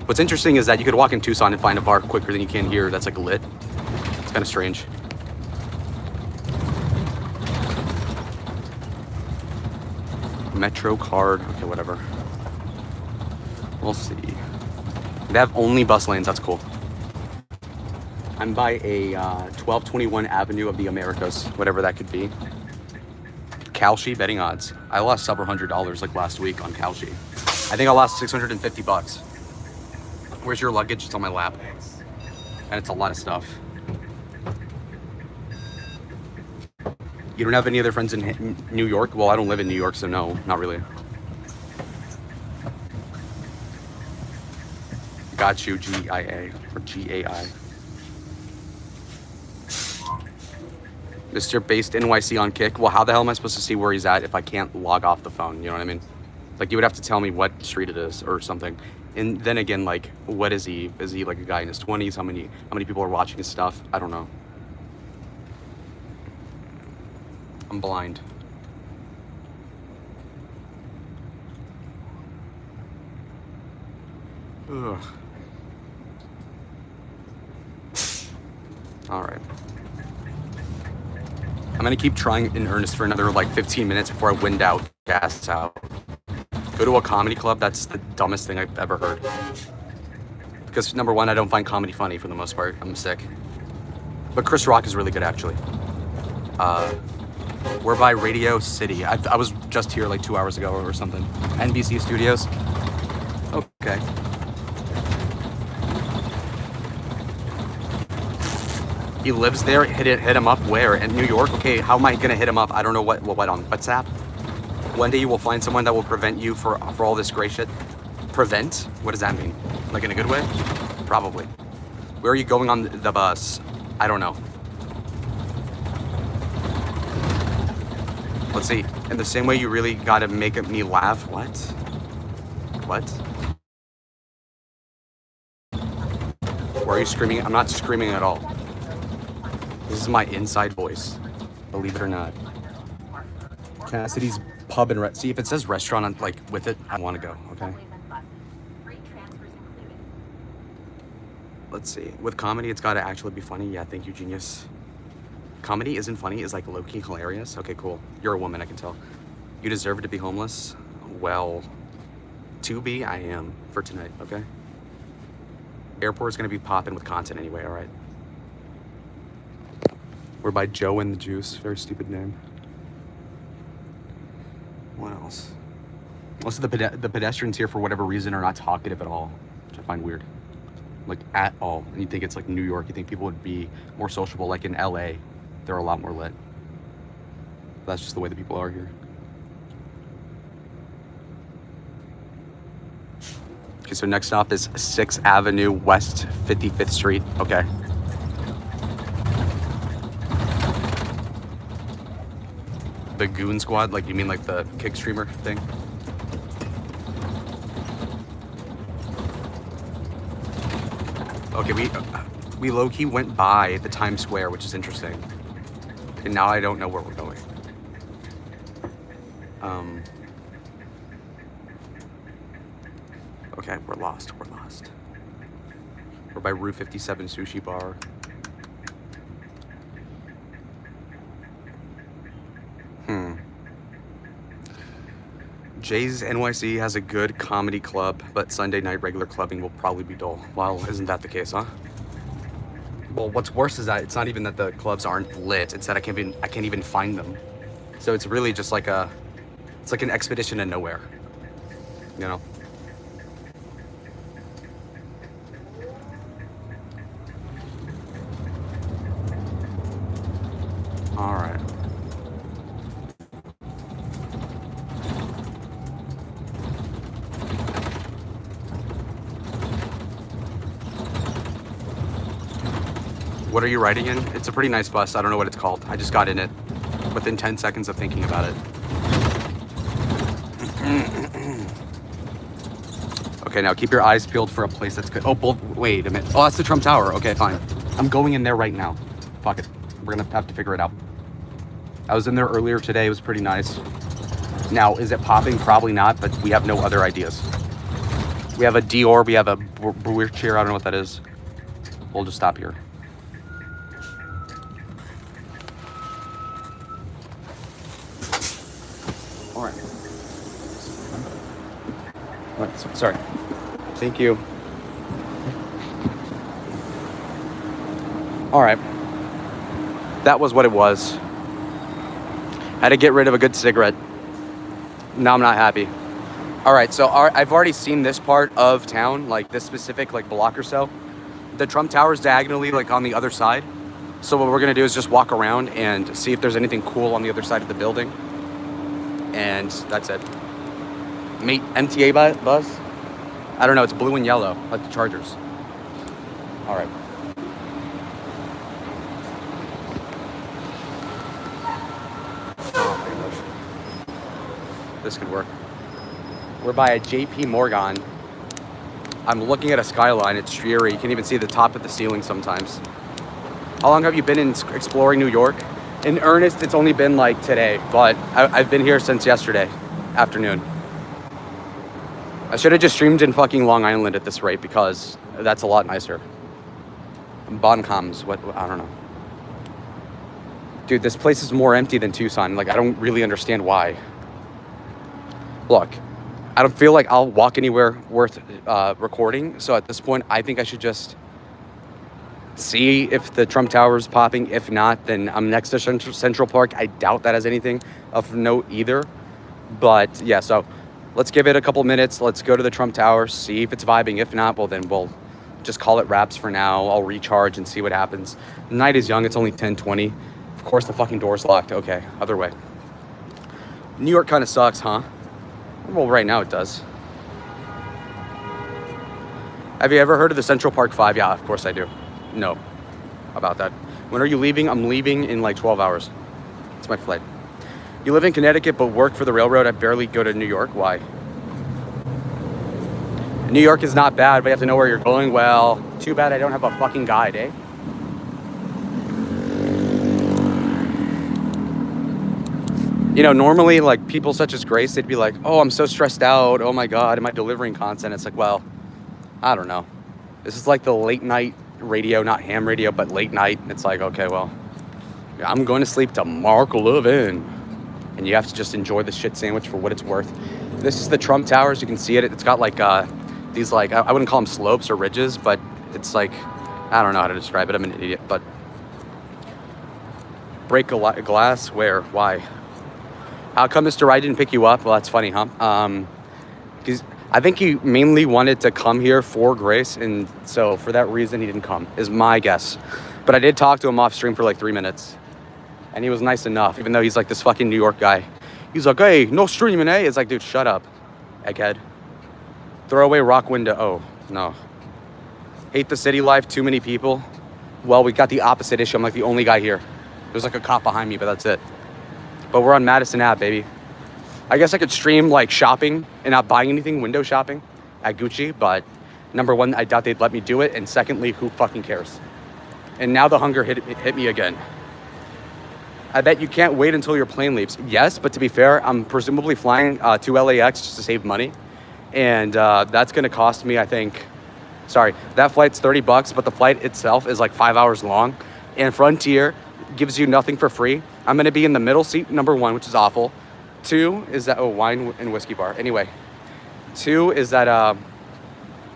What's interesting is that you could walk in Tucson and find a bar quicker than you can here that's like lit. It's kind of strange. Metro card, okay, whatever. We'll see. They have only bus lanes, that's cool. I'm by a 1221 Avenue of the Americas, whatever that could be. Kalshi betting odds. I lost several $100s like last week on Kalshi. I think I lost 650 bucks. Where's your luggage? It's on my lap. And it's a lot of stuff. You don't have any other friends in New York? Well, I don't live in New York, so no, not really. Got you, G-I-A, or G-A-I. Mr. Based NYC on Kick. Well, how the hell am I supposed to see where he's at if I can't log off the phone? You know what I mean? Like, you would have to tell me what street it is or something. And then again, like, what is he? Is he like a guy in his 20s? How many people are watching his stuff? I don't know. I'm blind. Ugh. All right. I'm gonna keep trying in earnest for another like 15 minutes before I wind out, gas out. Go to a comedy club? That's the dumbest thing I've ever heard. Because number one, I don't find comedy funny for the most part. I'm sick. But Chris Rock is really good, actually. We're by Radio City. I was just here like 2 hours ago or something. NBC Studios. Okay. He lives there. Hit him up where? In New York? Okay, how am I gonna hit him up? I don't know what on WhatsApp. One day you will find someone that will prevent you for all this great shit. Prevent? What does that mean? Like in a good way? Probably. Where are you going on the bus? I don't know. Let's see. In the same way you really gotta make me laugh. What? What? Why are you screaming? I'm not screaming at all. This is my inside voice. Believe it or not. Cassidy's Pub and see if it says restaurant on, like with it, I want to go. Okay. Let's see. With comedy, it's got to actually be funny. Yeah, thank you, genius. Comedy isn't funny. Is like low-key hilarious. Okay, cool. You're a woman, I can tell. You deserve to be homeless. Well, to be, I am for tonight. Okay. Airport's gonna be popping with content anyway. All right. We're by Joe and the Juice. Very stupid name. What else? Most of the pedestrians here, for whatever reason, are not talkative at all, which I find weird. Like, at all. And you think it's like New York. You think people would be more sociable. Like in LA, they're a lot more lit. That's just the way the people are here. Okay, so next stop is 6th Avenue West 55th Street. Okay. The Goon Squad? Like, you mean like the kick streamer thing? Okay, we low-key went by the Times Square, which is interesting. And now I don't know where we're going. Okay, we're lost. We're by Route 57 Sushi Bar. Jay's NYC has a good comedy club, but Sunday night regular clubbing will probably be dull. Well, isn't that the case, huh? Well, what's worse is that it's not even that the clubs aren't lit, it's that I can't even find them. So it's really just like it's It's like an expedition to nowhere, you know? All right. What are you riding in? It's a pretty nice bus. I don't know what it's called. I just got in it within 10 seconds of thinking about it. Okay, now keep your eyes peeled for a place that's good. Oh, wait a minute. Oh, that's the Trump Tower. Okay, fine. I'm going in there right now. Fuck it. We're gonna have to figure it out. I was in there earlier today. It was pretty nice. Now, is it popping? Probably not, but we have no other ideas. We have a Dior. We have a Brewer chair. I don't know what that is. We'll just stop here. All right. What? Sorry. Thank you. All right. That was what it was. Had to get rid of a good cigarette. Now I'm not happy. All right, so I've already seen this part of town, like this specific like block or so. The Trump Tower is diagonally like on the other side. So what we're gonna do is just walk around and see if there's anything cool on the other side of the building. And that's it. Mate, MTA bus? I don't know, it's blue and yellow, like the Chargers. All right. Oh my gosh. This could work. We're by a JP Morgan. I'm looking at a skyline, it's dreary. You can't even see the top of the ceiling sometimes. How long have you been in exploring New York? In earnest, it's only been like today, but I've been here since yesterday afternoon. I should have just streamed in fucking Long Island at this rate because that's a lot nicer. Boncoms, I don't know. Dude, this place is more empty than Tucson. Like, I don't really understand why. Look, I don't feel like I'll walk anywhere worth recording. So at this point, I think I should just see if the Trump Tower is popping. If not, then I'm next to Central Park. I doubt that has anything of note either. But yeah, so let's give it a couple minutes. Let's go to the Trump Tower, see if it's vibing. If not, well, then we'll just call it wraps for now. I'll recharge and see what happens. The night is young. It's only 10:20. Of course, the fucking door's locked. Okay, other way. New York kind of sucks, huh? Well, right now it does. Have you ever heard of the Central Park 5? Yeah, of course I do. No, about that. When are you leaving? I'm leaving in like 12 hours. It's my flight. You live in Connecticut but work for the railroad. I barely go to New York. Why? New York is not bad, but you have to know where you're going. Well, too bad I don't have a fucking guide, eh? You know, normally, like, people such as Grace, they'd be like, oh, I'm so stressed out. Oh, my God, am I delivering content? It's like, well, I don't know. This is like the late night radio, not ham radio, but late night. It's like, okay, well, I'm going to sleep to Mark Levin. And you have to just enjoy the shit sandwich for what it's worth. This is the Trump Tower, as you can see it. It's got, like, these, like, I wouldn't call them slopes or ridges, but it's like, I don't know how to describe it. I'm an idiot, but break a glass? Where? Why? How come Mr. Wright didn't pick you up? Well, that's funny, huh? Because I think he mainly wanted to come here for Grace, and so for that reason, he didn't come, is my guess. But I did talk to him off stream for like 3 minutes, and he was nice enough, even though he's like this fucking New York guy. He's like, hey, no streaming, eh? It's like, dude, shut up, egghead. Throw away rock window. Oh, no. Hate the city life, too many people. Well, we got the opposite issue. I'm like the only guy here. There's like a cop behind me, but that's it. But we're on Madison Ave, baby. I guess I could stream like shopping and not buying anything, window shopping at Gucci, but number one, I doubt they'd let me do it. And secondly, who fucking cares? And now the hunger hit me again. I bet you can't wait until your plane leaves. Yes, but to be fair, I'm presumably flying to LAX just to save money. And that's gonna cost me, I think, that flight's $30, but the flight itself is like 5 hours long. And Frontier gives you nothing for free. I'm gonna be in the middle seat, number one, which is awful. Two is that, oh, wine and whiskey bar. Anyway, two is that, I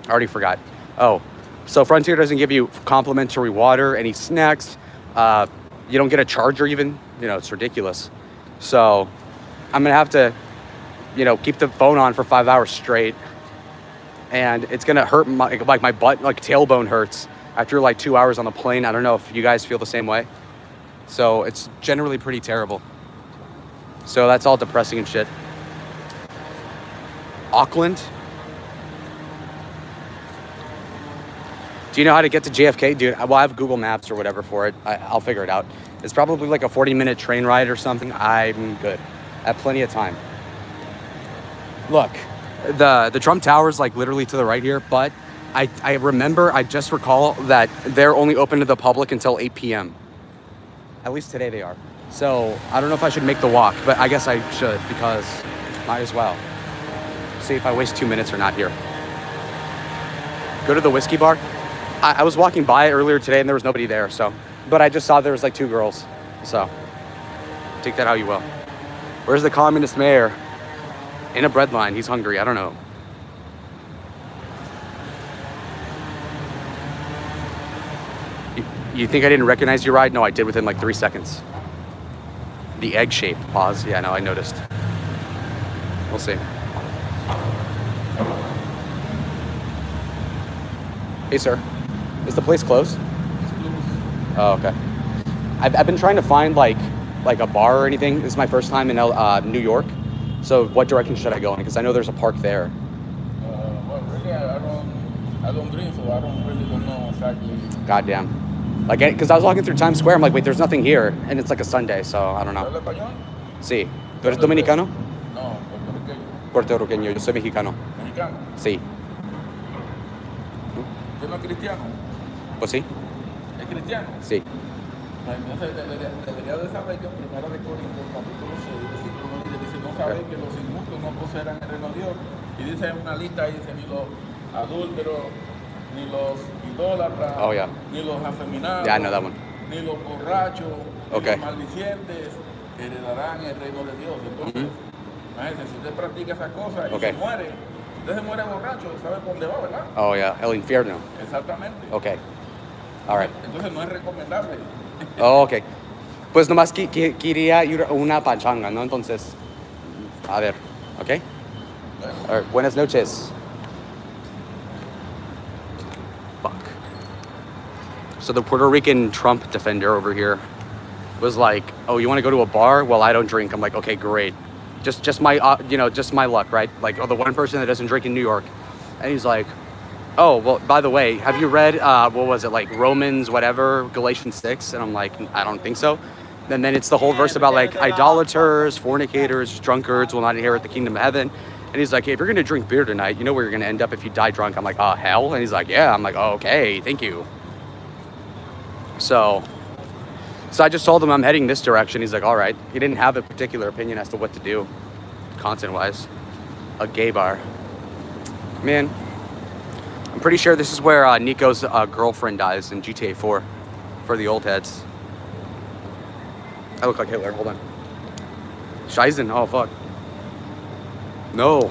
already forgot. Oh, so Frontier doesn't give you complimentary water, any snacks. You don't get a charger even. You know, it's ridiculous. So I'm gonna have to you know, keep the phone on for 5 hours straight. And it's gonna hurt my butt, like tailbone hurts after like 2 hours on the plane. I don't know if you guys feel the same way. So it's generally pretty terrible. So that's all depressing and shit. Auckland. Do you know how to get to JFK? Dude, well, I have Google Maps or whatever for it. I'll figure it out. It's probably like a 40-minute train ride or something. I'm good. I have plenty of time. Look, the Trump Tower is like literally to the right here, but I just recall that they're only open to the public until 8 p.m. At least today they are. So I don't know if I should make the walk, but I guess I should because might as well. See if I waste 2 minutes or not here. Go to the whiskey bar. I was walking by earlier today and there was nobody there, so. But I just saw there was like 2 girls, so. Take that how you will. Where's the communist mayor? In a bread line, he's hungry, I don't know. You think I didn't recognize your ride? No, I did within like 3 seconds. The egg shape, pause. Yeah, no, I noticed. We'll see. Hey, sir. Is the place closed? Oh, okay. I've been trying to find like a bar or anything. This is my first time in New York. So what direction should I go in? Because I know there's a park there. Well, really, I don't drink, so I really don't know exactly. Goddamn. Like, because I was walking through Times Square, I'm like, wait, there's nothing here. And it's like a Sunday, so I don't know. ¿Habla español? Sí. ¿Tú eres dominicano? No, puertorriqueño. Puertorriqueño. Yo soy mexicano. ¿Mexicano? Sí. ¿Usted no es cristiano? Pues sí. ¿Es cristiano? Sí. Entonces debería de saber que en 1 de Corintios, capítulo 6, versículo 9, dice, no sabéis que los injustos no poseerán el reino de Dios. Y dice en una lista, dice, ni los adúlteros, ni los idólatras, Oh, yeah. ni los afeminados, Yeah, I know that one. ni los borrachos, Okay. ni los maldicientes heredarán el reino de Dios. Entonces, imagínense, si usted practica esas cosas y Okay. se muere, usted se muere borracho, ¿sabe por dónde va, verdad? Oh, yeah. El infierno. Exactamente. Okay. All right. Entonces no es recomendable. Oh, ok. Pues nomás quería ir a una pachanga, ¿no? Entonces, a ver, ¿ok? All right, buenas noches. Fuck. So the Puerto Rican Trump defender over here was like, oh, you want to go to a bar? Well, I don't drink. I'm like, okay, great. Just my, just my luck, right? Like, oh, the one person that doesn't drink in New York. And he's like, oh, well, by the way, have you read, what was it, like Romans, whatever, Galatians 6? And I'm like, I don't think so. And then it's the whole verse about like idolaters, fornicators, drunkards will not inherit the kingdom of heaven. And he's like, hey, if you're going to drink beer tonight, you know where you're going to end up if you die drunk. I'm like, oh, hell? And he's like, yeah. I'm like, oh, okay, thank you. So I just told him I'm heading this direction. He's like, all right. He didn't have a particular opinion as to what to do, content-wise. A gay bar. Man. I'm pretty sure this is where Nico's girlfriend dies in GTA 4 for the old heads. I look like Hitler. Hold on. Scheisen. Oh, fuck. No.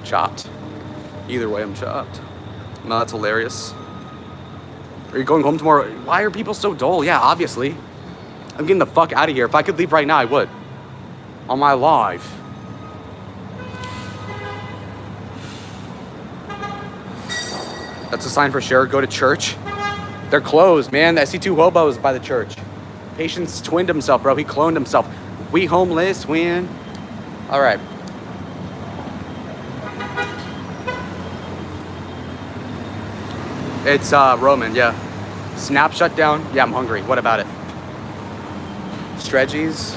Chopped. Either way, I'm chopped. No, that's hilarious. Are you going home tomorrow? Why are people so dull? Yeah, obviously. I'm getting the fuck out of here. If I could leave right now, I would. On my life. That's a sign for sure. Go to church. They're closed, man. I see 2 hobos by the church. Patience twinned himself, bro. He cloned himself. We homeless, win. All right. It's Roman, yeah. Snap shut down. Yeah, I'm hungry. What about it? Streggies.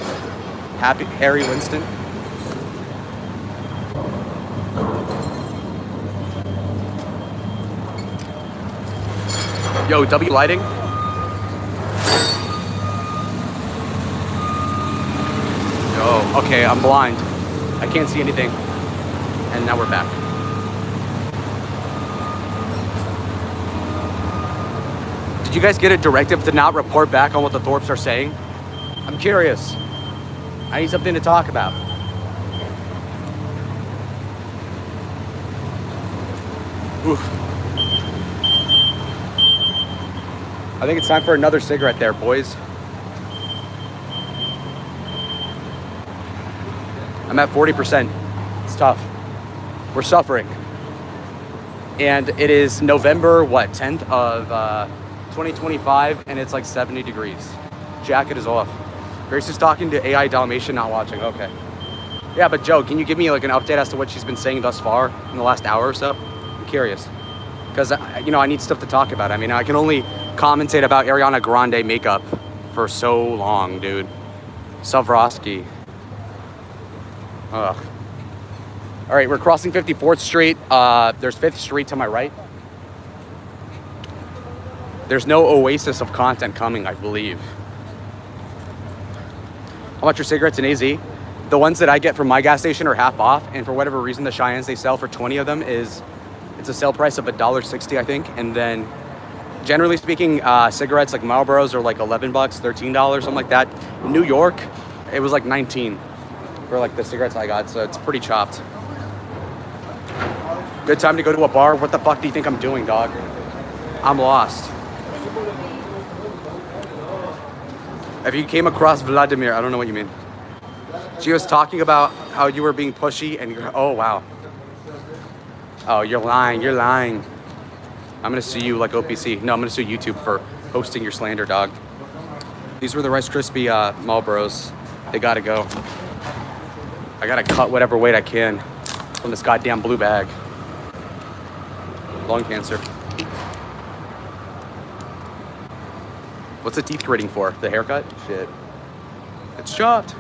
Happy Harry Winston. Yo, W lighting. Oh, okay, I'm blind. I can't see anything. And now we're back. Did you guys get a directive to not report back on what the Thorpes are saying? I'm curious. I need something to talk about. Oof. I think it's time for another cigarette there, boys. I'm at 40%. It's tough. We're suffering. And it is November, 10th of 2025, and it's like 70 degrees. Jacket is off. Grace is talking to AI Dalmatian, not watching. Okay. Yeah, but Joe, can you give me like an update as to what she's been saying thus far in the last hour or so? I'm curious. Because, I need stuff to talk about. I mean, I can only commentate about Ariana Grande makeup for so long, dude. Swarovski. Ugh. All right, we're crossing 54th Street. There's 5th Street to my right. There's no oasis of content coming, I believe. How much are cigarettes in AZ? The ones that I get from my gas station are half off, and for whatever reason, the Cheyennes they sell for 20 of them it's a sale price of $1.60, I think. And then, generally speaking, cigarettes like Marlboros are like $11, $13, something like that. In New York, it was like 19 for like the cigarettes I got, so it's pretty chopped. Good time to go to a bar. What the fuck do you think I'm doing, dog? I'm lost. If you came across Vladimir, I don't know what you mean. She was talking about how you were being pushy and you're, oh wow. Oh, you're lying, I'm gonna sue you like OPC. No, I'm gonna sue YouTube for posting your slander, dog. These were the Rice Krispie Marlboros. They gotta go. I gotta cut whatever weight I can from this goddamn blue bag. Lung cancer. What's the teeth gritting for? The haircut? Shit. It's chopped.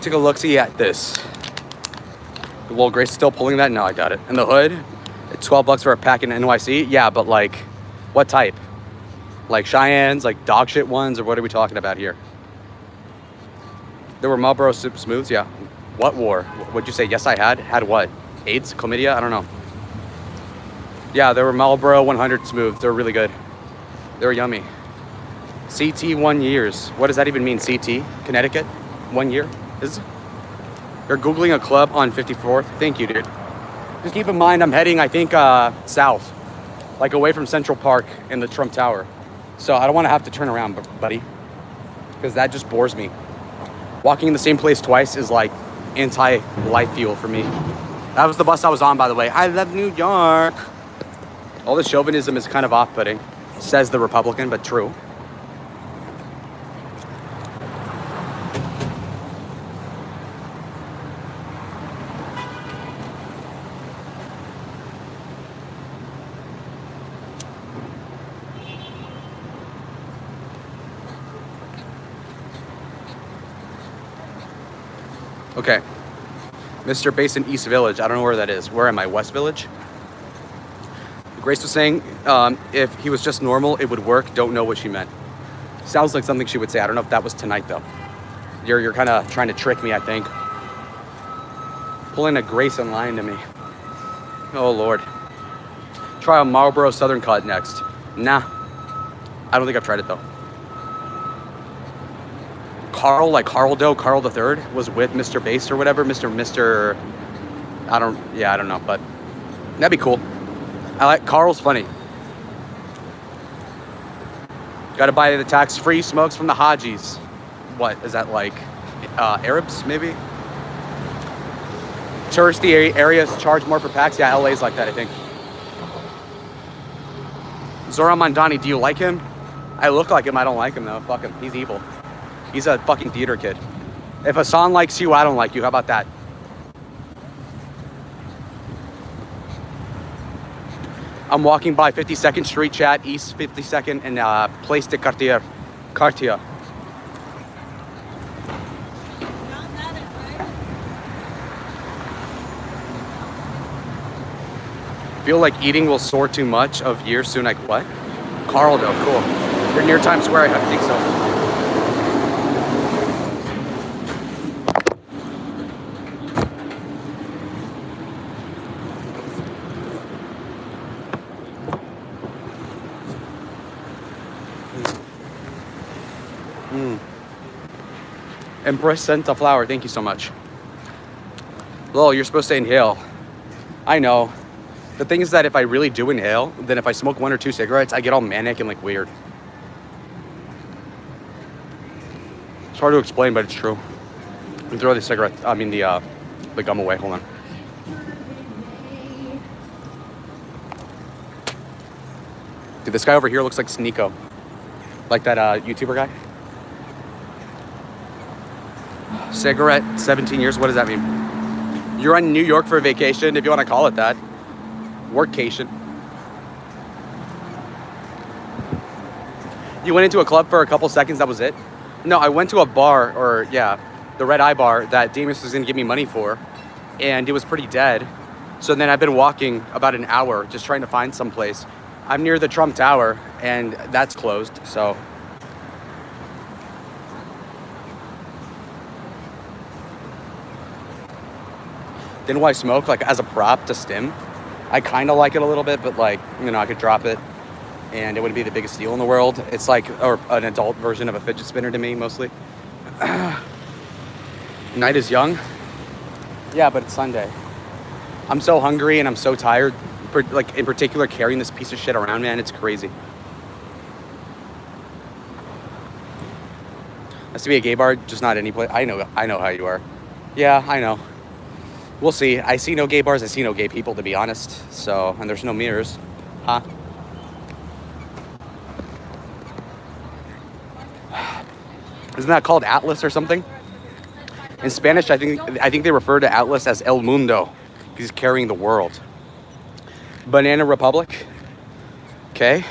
Take a look-see at this. Well, Grace still pulling that? No, I got it. And the hood? It's $12 for a pack in NYC? Yeah, but like, what type? Like Cheyennes, like dog shit ones, or what are we talking about here? There were Marlboro Smooths? Yeah. What war? What'd you say? Yes, I had. Had what? AIDS? Chlamydia? I don't know. Yeah, there were Marlboro 100 Smooths. They were really good. They were yummy. CT 1 years. What does that even mean? CT? Connecticut? 1 year? You're Googling a club on 54th? Thank you, dude. Just keep in mind, I'm heading, I think, south. Like away from Central Park and the Trump Tower. So I don't want to have to turn around, buddy. Because that just bores me. Walking in the same place twice is like anti-life fuel for me. That was the bus I was on, by the way. I love New York. All this chauvinism is kind of off-putting, says the Republican, but true. Okay. Mr. Basin East Village. I don't know where that is. Where am I? West Village? Grace was saying if he was just normal, it would work. Don't know what she meant. Sounds like something she would say. I don't know if that was tonight, though. You're kind of trying to trick me, I think. Pulling a Grayson line to me. Oh, Lord. Try a Marlboro Southern Cut next. Nah. I don't think I've tried it, though. Carl, like Carl Doe, Carl III, was with Mr. Bass or whatever. Mr. I don't know, but that'd be cool. Carl's funny. Gotta buy the tax-free smokes from the Hajis. What, is that like Arabs, maybe? Touristy areas charge more for packs? Yeah, LA's like that, I think. Zoran Mandani, do you like him? I look like him, I don't like him though. Fuck him, he's evil. He's a fucking theater kid. If Hassan likes you, I don't like you. How about that? I'm walking by 52nd Street, chat, East 52nd, and Place de Cartier. Feel like eating will soar too much of years soon. Like what? Carl, though, cool. You're near Times Square, I think so. Empress sent a flower. Thank you so much. Lol, you're supposed to inhale. I know. The thing is that if I really do inhale, then if I smoke 1 or 2 cigarettes, I get all manic and like weird. It's hard to explain, but it's true. And throw the cigarettes, I mean the gum away. Hold on. Dude, this guy over here looks like Sneeko. Like that YouTuber guy. Cigarette, 17 years, what does that mean? You're in New York for a vacation, if you want to call it that. Workcation. You went into a club for a couple seconds, that was it? No, I went to a bar, or yeah, the Red Eye bar that Demas was gonna give me money for, and it was pretty dead. So then I've been walking about an hour just trying to find some place. I'm near the Trump Tower, and that's closed, so. Then why smoke? Like as a prop to stim? I kind of like it a little bit, but like, you know, I could drop it and it wouldn't be the biggest deal in the world. It's like an adult version of a fidget spinner to me, mostly. Night is young. Yeah, but it's Sunday. I'm so hungry and I'm so tired. Like in particular, carrying this piece of shit around, man, it's crazy. Has to be a gay bar, just not any place. I know how you are. Yeah, I know. We'll see. I see no gay bars. I see no gay people, to be honest. So, and there's no mirrors, huh? Isn't that called Atlas or something? In Spanish, I think they refer to Atlas as El Mundo. He's carrying the world. Banana Republic. Okay.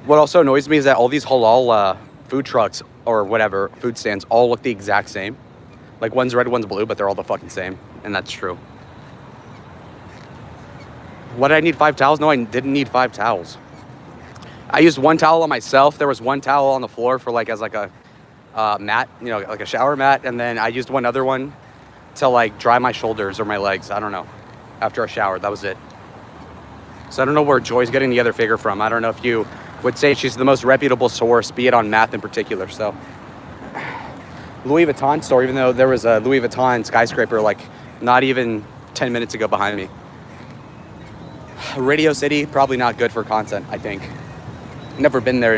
What also annoys me is that all these halal food trucks or whatever food stands all look the exact same. Like one's red, one's blue, but they're all the fucking same, and that's true. What did I need 5 towels? No, I didn't need 5 towels. I used 1 towel on myself. There was 1 towel on the floor for like as like a mat, you know, like a shower mat, and then I used one other one to like dry my shoulders or my legs. I don't know. After a shower, that was it. So I don't know where Joy's getting the other figure from. I don't know if you would say she's the most reputable source, be it on math in particular. So Louis Vuitton store, even though there was a Louis Vuitton skyscraper like not even 10 minutes ago behind me. Radio City, probably not good for content, I think. Never been there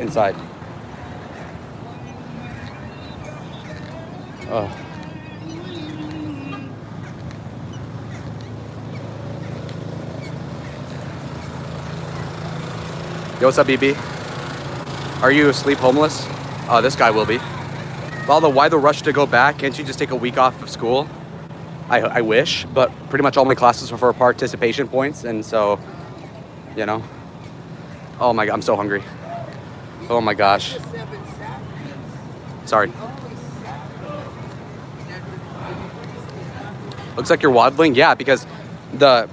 inside. Oh. Yo, what's up, BB? Are you asleep homeless? This guy will be. Lalo, why the rush to go back? Can't you just take a week off of school? I wish, but pretty much all my classes were for participation points, and so, you know. Oh my God, I'm so hungry. Oh my gosh. Sorry. Looks like you're waddling? Yeah, because the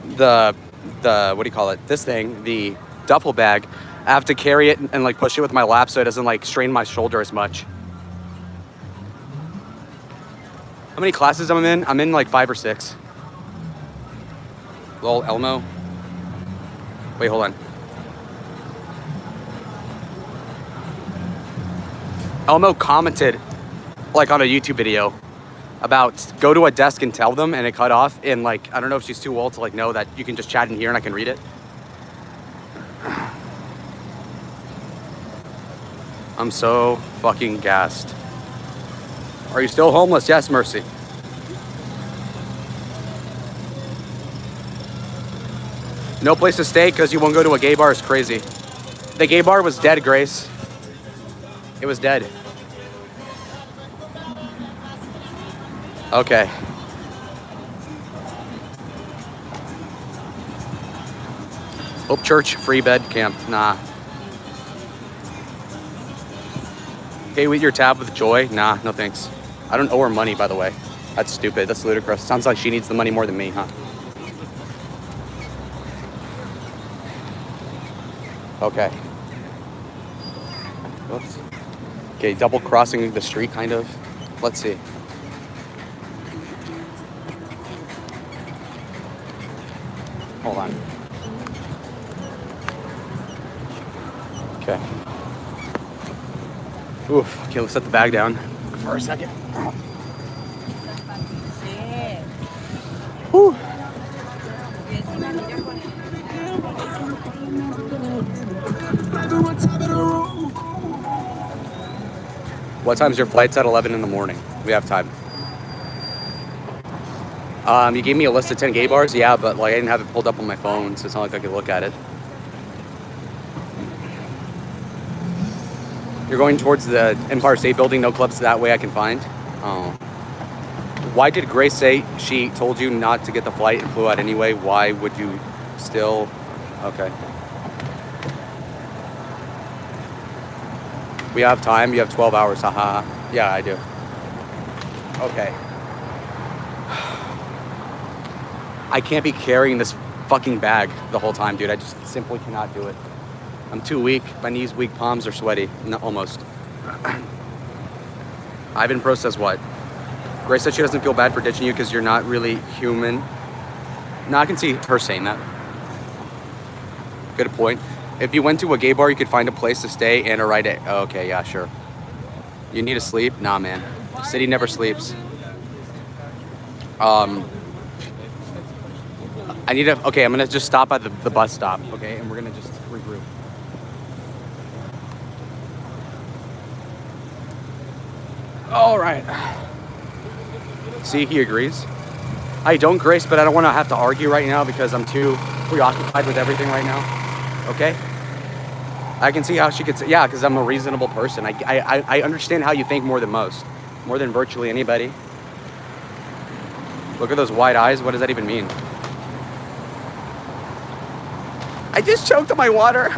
what do you call it? This thing, the duffel bag, I have to carry it and like push it with my lap so it doesn't like strain my shoulder as much. How many classes am I in? I'm in like 5 or 6. Lol, Elmo. Wait, hold on. Elmo commented like on a YouTube video about go to a desk and tell them, and it cut off. And like, I don't know if she's too old to like know that you can just chat in here and I can read it. I'm so fucking gassed. Are you still homeless? Yes, Mercy. No place to stay because you won't go to a gay bar is crazy. The gay bar was dead, Grace. It was dead. Okay. Hope Church, free bed camp. Nah. Okay, with your tab with Joy? Nah, no thanks. I don't owe her money, by the way. That's stupid. That's ludicrous. Sounds like she needs the money more than me, huh? Okay. Oops. Okay, double crossing the street, kind of. Let's see. Hold on. Okay. Oof. Okay, let's set the bag down for a second. Whew. What time's your flight's at 11 in the morning? We have time. You gave me a list of 10 gay bars, yeah, but like I didn't have it pulled up on my phone, so it's not like I could look at it. You're going towards the Empire State Building, no clubs that way I can find. Oh. Why did Grace say she told you not to get the flight and flew out anyway? Why would you still? Okay. We have time. You have 12 hours. Haha. Yeah, I do. Okay. I can't be carrying this fucking bag the whole time, dude. I just simply cannot do it. I'm too weak. My knees weak. Palms are sweaty. No, almost. Ivan Pro says what? Grace said she doesn't feel bad for ditching you because you're not really human. No, I can see her saying that. Good point. If you went to a gay bar, you could find a place to stay and a ride at... Oh, okay, yeah, sure. You need to sleep? Nah, man. The city never sleeps. I need to... Okay, I'm going to just stop at the bus stop, okay? And we're going to just regroup. All right. See, he agrees. I don't, Grace, but I don't want to have to argue right now because I'm too preoccupied with everything right now. Okay? I can see how she could say, yeah, because I'm a reasonable person. I understand how you think more than most. More than virtually anybody. Look at those wide eyes. What does that even mean? I just choked on my water.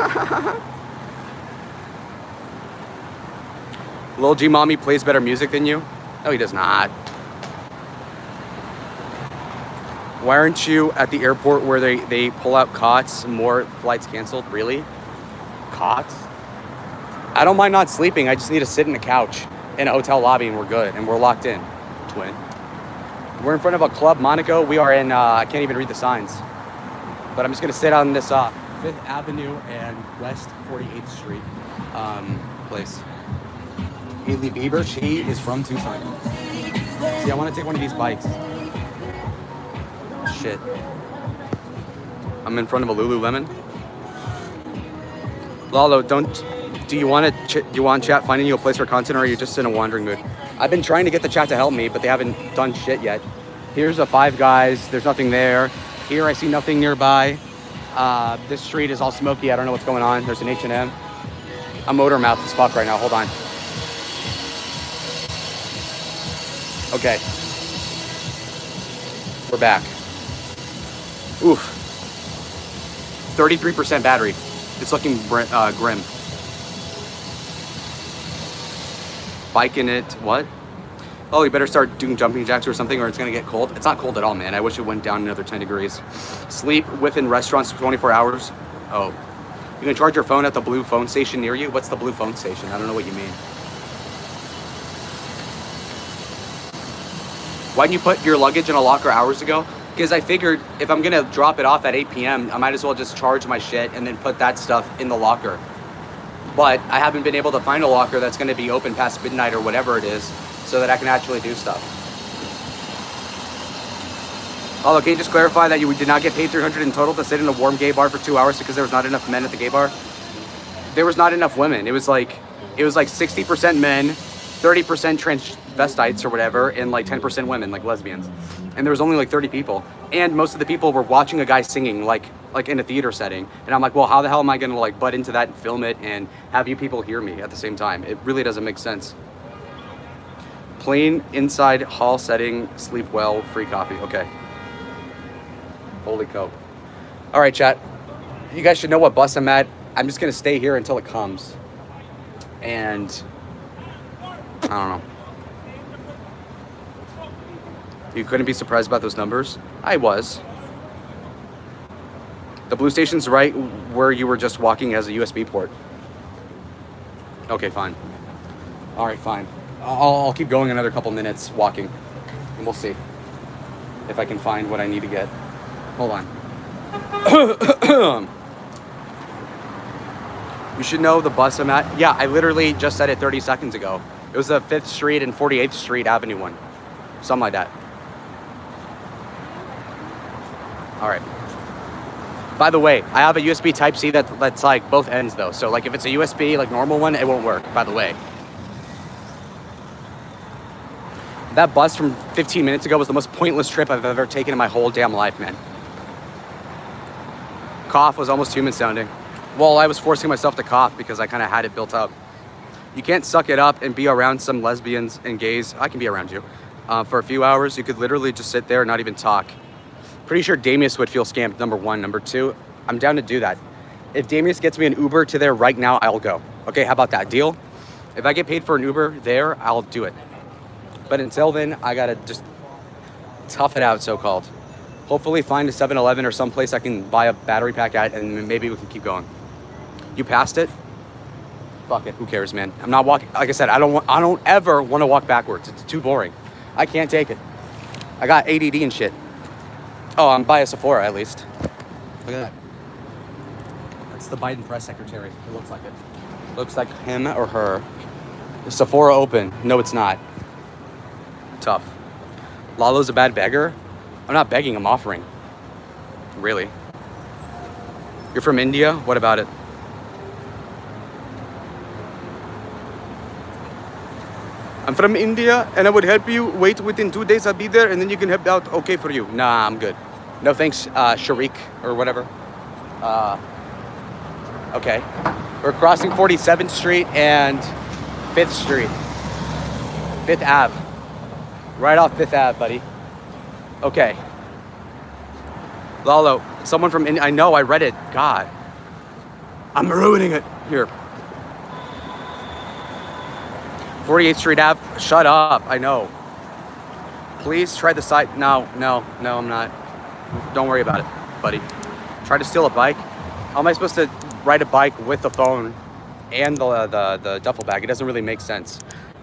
Lil G Mommy plays better music than you? No, he does not. Why aren't you at the airport where they pull out cots, more flights canceled? Really? Cots? I don't mind not sleeping. I just need to sit in a couch in a hotel lobby and we're good. And we're locked in, twin. We're in front of a club, Monaco. We are in, I can't even read the signs. But I'm just going to sit on this 5th Avenue and West 48th Street place. Hailey Bieber, she is from Tucson. See, I want to take one of these bikes. Shit. I'm in front of a Lululemon. Lalo, do you want chat finding you a place for content, or are you just in a wandering mood? I've been trying to get the chat to help me, but they haven't done shit yet. Here's a Five Guys. There's nothing there. Here I see nothing nearby. This street is all smoky. I don't know what's going on. There's an H&M. I'm motor mouth as fuck right now. Hold on. Okay. We're back. Oof. 33% battery. It's looking grim. Biking it. What? Oh, you better start doing jumping jacks or something or it's going to get cold. It's not cold at all, man. I wish it went down another 10 degrees. Sleep within restaurants 24 hours. Oh. You can charge your phone at the blue phone station near you? What's the blue phone station? I don't know what you mean. Why didn't you put your luggage in a locker hours ago? Because I figured if I'm going to drop it off at 8 p.m., I might as well just charge my shit and then put that stuff in the locker. But I haven't been able to find a locker that's going to be open past midnight or whatever it is so that I can actually do stuff. Oh, can you just clarify that you did not get paid $300 in total to sit in a warm gay bar for 2 hours because there was not enough men at the gay bar? There was not enough women. It was like 60% men, 30% transvestites or whatever, and like 10% women, like lesbians. And there was only like 30 people. And most of the people were watching a guy singing like in a theater setting. And I'm like, well, how the hell am I gonna like butt into that and film it and have you people hear me at the same time? It really doesn't make sense. Plain inside hall setting, sleep well, free coffee. Okay. Holy coke. All right, chat. You guys should know what bus I'm at. I'm just gonna stay here until it comes. And I don't know. You couldn't be surprised about those numbers? I was. The blue station's right where you were just walking as a USB port. Okay, fine. All right, fine. I'll keep going another couple minutes walking, and we'll see if I can find what I need to get. Hold on. You should know the bus I'm at. Yeah, I literally just said it 30 seconds ago. It was the 5th Street and 48th Street Avenue one. Something like that. All right. By the way, I have a USB Type-C that's like both ends though. So like if it's a USB like normal one, it won't work, by the way. That bus from 15 minutes ago was the most pointless trip I've ever taken in my whole damn life, man. Cough was almost human sounding. Well, I was forcing myself to cough because I kind of had it built up. You can't suck it up and be around some lesbians and gays. I can be around you. For a few hours, you could literally just sit there and not even talk. Pretty sure Damius would feel scammed, number one. Number two, I'm down to do that. If Damius gets me an Uber to there right now, I'll go. Okay, how about that deal? If I get paid for an Uber there, I'll do it. But until then, I gotta just tough it out, so-called. Hopefully find a 7-Eleven or someplace I can buy a battery pack at, and maybe we can keep going. You passed it? Fuck it, who cares, man? I'm not walking, like I said, I don't ever want to walk backwards. It's too boring. I can't take it. I got ADD and shit. Oh, I'm by a Sephora at least. Look at that. That's the Biden press secretary. It looks like it. Looks like him or her. Is Sephora open? No, it's not. Tough. Lalo's a bad beggar? I'm not begging, I'm offering. Really? You're from India? What about it? I'm from India and I would help you. Wait, within 2 days I'll be there and then you can help out. Okay for you. Nah, I'm good. No thanks, Sharik or whatever. Okay. We're crossing 47th Street and 5th Street. 5th Ave. Right off 5th Ave, buddy. Okay. Lalo, someone from India. I know, I read it. God. I'm ruining it. Here. 48th Street Ave. Shut up. I know. Please try the side. No, I'm not. Don't worry about it, buddy. Try to steal a bike. How am I supposed to ride a bike with the phone and the duffel bag? It doesn't really make sense.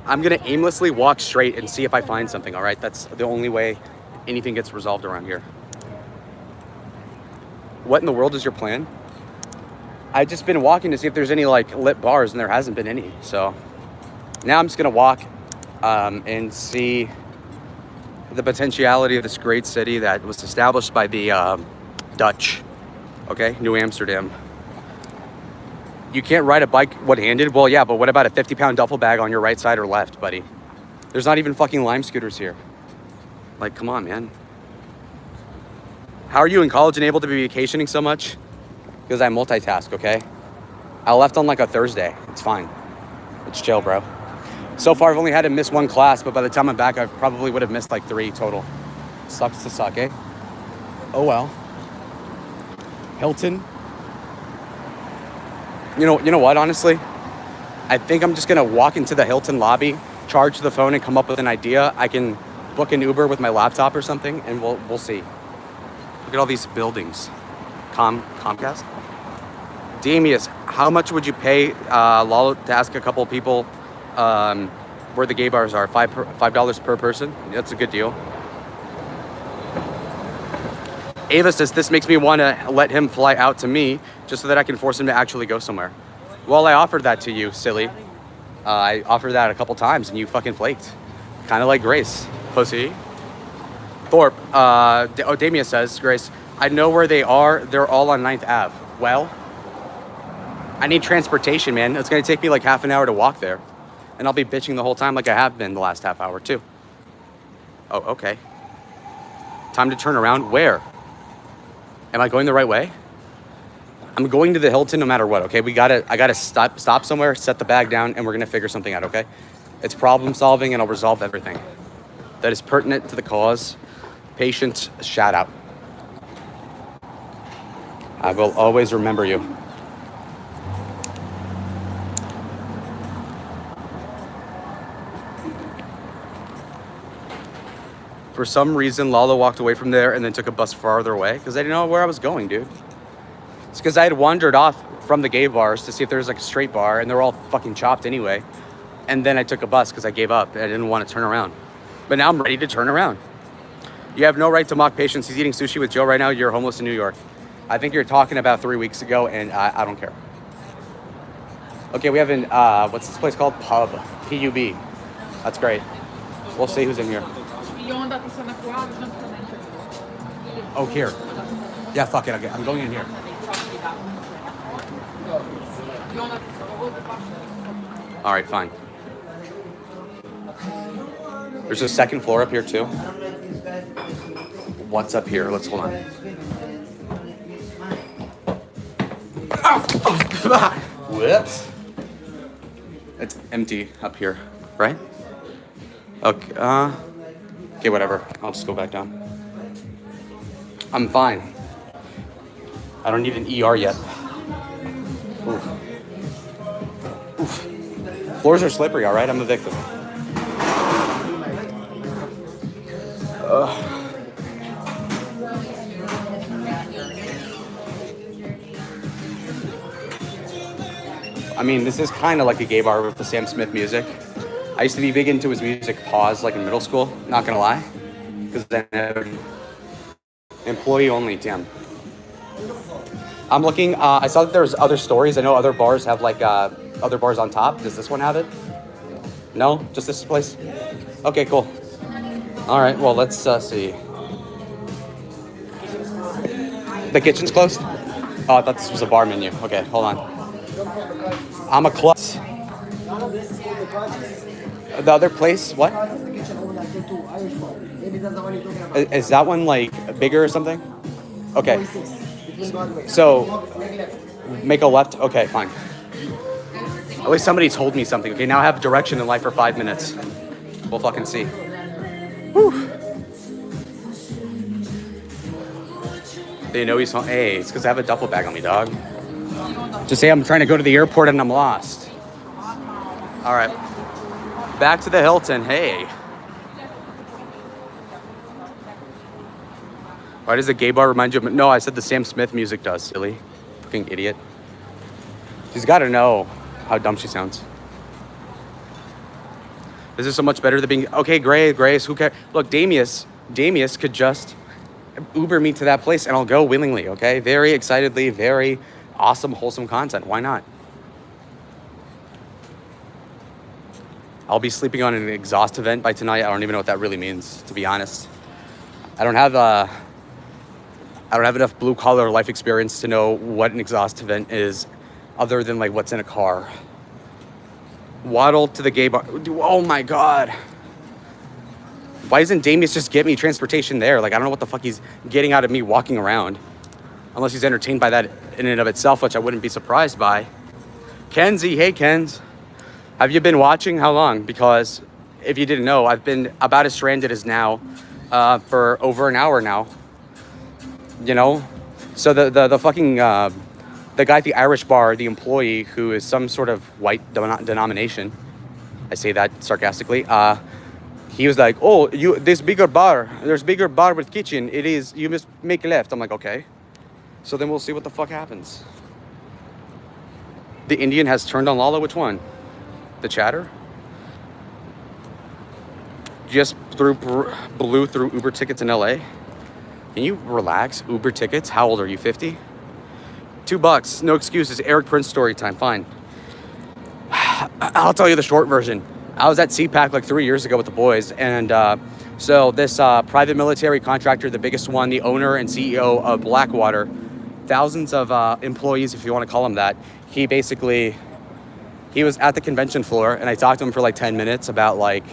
I'm gonna aimlessly walk straight and see if I find something, all right? That's the only way anything gets resolved around here. What in the world is your plan? I've just been walking to see if there's any like lit bars and there hasn't been any. So now I'm just gonna walk and see the potentiality of this great city that was established by the Dutch, okay? New Amsterdam. You can't ride a bike one-handed? Well, yeah, but what about a 50-pound duffel bag on your right side or left, buddy? There's not even fucking Lime scooters here. Like, come on, man. How are you in college and able to be vacationing so much? Because I multitask, okay? I left on like a Thursday. It's fine. It's chill, bro. So far, I've only had to miss one class, but by the time I'm back, I probably would have missed like 3 total. Sucks to suck, eh? Oh well. Hilton. You know what, honestly? I think I'm just gonna walk into the Hilton lobby, charge the phone and come up with an idea. I can book an Uber with my laptop or something and we'll see. Look at all these buildings. Comcast? Damius, how much would you pay Lalo to ask a couple of people where the gay bars are? $5 per person? That's a good deal. Ava says, this makes me want to let him fly out to me just so that I can force him to actually go somewhere. Well, I offered that to you, silly. I offered that a couple times and you fucking flaked. Kind of like Grace, pussy. Thorpe, Damia says, Grace, I know where they are. They're all on 9th Ave. Well, I need transportation, man. It's going to take me like half an hour to walk there. And I'll be bitching the whole time like I have been the last half hour too. Oh, okay. Time to turn around. Where? Am I going the right way? I'm going to the Hilton no matter what, okay? I gotta stop somewhere, set the bag down, and we're gonna figure something out, okay? It's problem solving and I'll resolve everything. That is pertinent to the cause. Patient shout out. I will always remember you. For some reason, Lalo walked away from there and then took a bus farther away because I didn't know where I was going, dude. It's because I had wandered off from the gay bars to see if there was like a straight bar and they're all fucking chopped anyway. And then I took a bus because I gave up and I didn't want to turn around. But now I'm ready to turn around. You have no right to mock patients. He's eating sushi with Joe right now. You're homeless in New York. I think you're talking about 3 weeks ago and I don't care. Okay, we have an, what's this place called? Pub. P-U-B. That's great. We'll see who's in here. Oh, here. Yeah, fuck it. Okay, I'm going in here. All right, fine. There's a second floor up here too. What's up here? Let's hold on. Whoops. It's empty up here, right? Okay. Okay, whatever. I'll just go back down. I'm fine. I don't need an ER yet. Oof. Oof. Floors are slippery, all right? I'm a victim. I mean, this is kind of like a gay bar with the Sam Smith music. I used to be big into his music, pause, like in middle school, not gonna lie. Because then, employee only, damn. I'm looking, I saw that there's other stories. I know other bars have like, other bars on top. Does this one have it? No? Just this place? Okay, cool. All right, well, let's see. The kitchen's closed? Oh, I thought this was a bar menu. Okay, hold on. I'm a club. The other place, what? Is that one like bigger or something? Okay. So, make a left? Okay, fine. At least somebody told me something. Okay, now I have direction in life for 5 minutes. We'll fucking see. Whew. They know he's home. Hey, it's because I have a duffel bag on me, dog. Just say I'm trying to go to the airport and I'm lost. All right. Back to the Hilton. Hey. Why does the gay bar remind you of... No, I said the Sam Smith music does, silly. Fucking idiot. She's got to know how dumb she sounds. This is so much better than being... Okay, Grace, who cares? Look, Damius could just Uber me to that place and I'll go willingly, okay? Very excitedly, very awesome, wholesome content. Why not? I'll be sleeping on an exhaust event by tonight. I don't even know what that really means, to be honest. I don't have enough blue collar life experience to know what an exhaust event is other than like what's in a car. Waddle to the gay bar. Oh my God. Why doesn't Damius just get me transportation there? Like, I don't know what the fuck he's getting out of me walking around. Unless he's entertained by that in and of itself, which I wouldn't be surprised by. Kenzie, hey Kenz. Have you been watching? How long? Because if you didn't know, I've been about as stranded as now for over an hour now. You know? So the fucking, the guy at the Irish bar, the employee who is some sort of white denomination, I say that sarcastically, he was like, oh, there's bigger bar with kitchen. It is, you must make left. I'm like, okay. So then we'll see what the fuck happens. The Indian has turned on Lalo. Which one? The chatter? Just blew through Uber tickets in LA. Can you relax? Uber tickets? How old are you? 50? $2. No excuses. Eric Prince story time. Fine. I'll tell you the short version. I was at CPAC like 3 years ago with the boys, and so this private military contractor, the biggest one, the owner and CEO of Blackwater, thousands of employees, if you want to call them that. He was at the convention floor, and I talked to him for like 10 minutes about like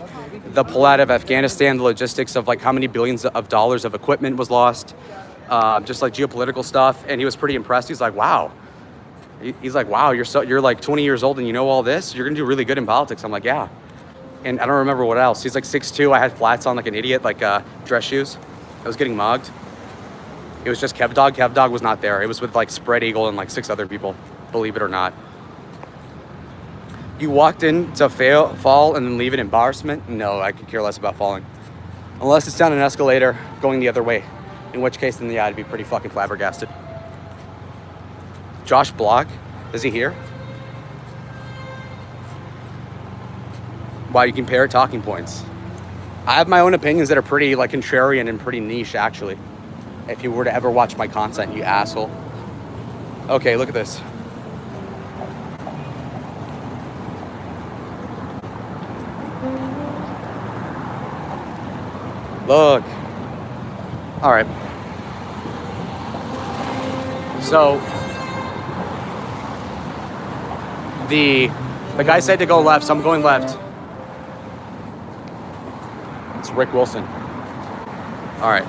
the pullout of Afghanistan, the logistics of like how many billions of dollars of equipment was lost, just like geopolitical stuff. And he was pretty impressed. He's like, wow. He's like, wow, you're like 20 years old and you know all this? You're gonna do really good in politics. I'm like, yeah. And I don't remember what else. He's like 6'2". I had flats on like an idiot, like dress shoes. I was getting mugged. It was just Kev Dog. Kev Dog was not there. It was with like Spread Eagle and like 6 other people, believe it or not. You walked in to fall and then leave an embarrassment? No, I could care less about falling. Unless it's down an escalator going the other way. In which case, then yeah, I'd be pretty fucking flabbergasted. Josh Block, is he here? Wow, you compare talking points. I have my own opinions that are pretty like contrarian and pretty niche, actually. If you were to ever watch my content, you asshole. Okay, look at this. Look. All right. So the guy said to go left, so I'm going left. Rick Wilson. All right.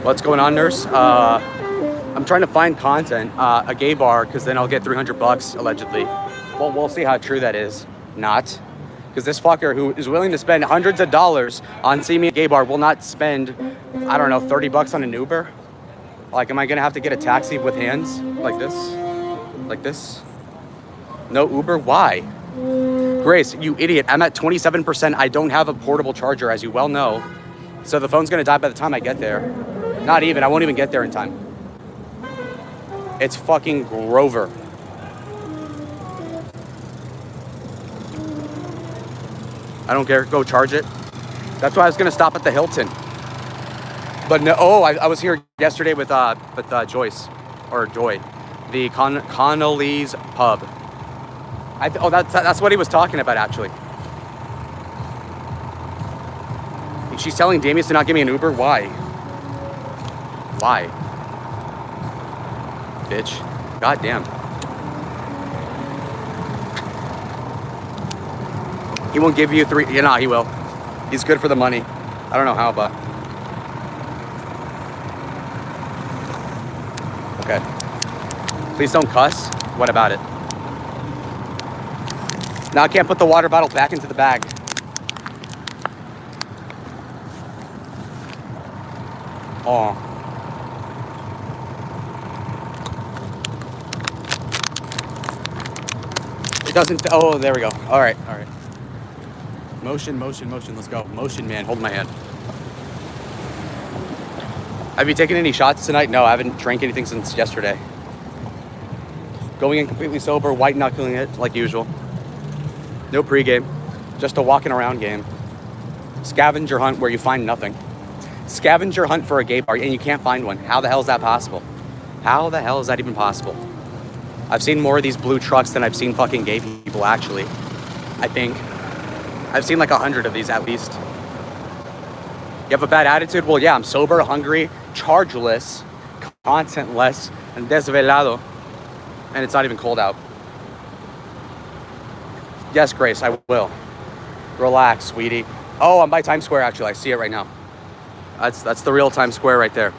What's going on, nurse? I'm trying to find content, a gay bar, because then I'll get $300 allegedly. Well, we'll see how true that is. Not. Because this fucker who is willing to spend hundreds of dollars on seeing me at a gay bar will not spend, I don't know, $30 on an Uber. Like, am I gonna have to get a taxi with hands like this? Like this? No Uber? Why? Grace, you idiot. I'm at 27%. I don't have a portable charger, as you well know. So the phone's gonna die by the time I get there. Not even. I won't even get there in time. It's fucking Grover. I don't care. Go charge it. That's why I was gonna stop at the Hilton. But no. Oh, I was here yesterday with Joyce or Joy, the Connolly's Pub. That's what he was talking about actually. She's telling Damius to not give me an Uber. Why? Why? Bitch. God damn. He won't give you three. Yeah, nah, he will. He's good for the money. I don't know how, but. Okay. Please don't cuss. What about it? Now I can't put the water bottle back into the bag. Oh. It doesn't. Oh, there we go. All right. All right. Motion, motion, motion. Let's go. Motion, man. Hold my hand. Have you taken any shots tonight? No, I haven't drank anything since yesterday. Going in completely sober, white knuckling it like usual. No pregame, just a walking around game. Scavenger hunt where you find nothing. Scavenger hunt for a gay bar and you can't find one. How the hell is that possible? How the hell is that even possible? I've seen more of these blue trucks than I've seen fucking gay people actually. I think. I've seen like 100 of these at least. You have a bad attitude? Well, yeah, I'm sober, hungry, chargeless, contentless, and desvelado. And it's not even cold out. Yes, Grace, I will. Relax, sweetie. Oh, I'm by Times Square, actually. I see it right now. That's the real Times Square right there.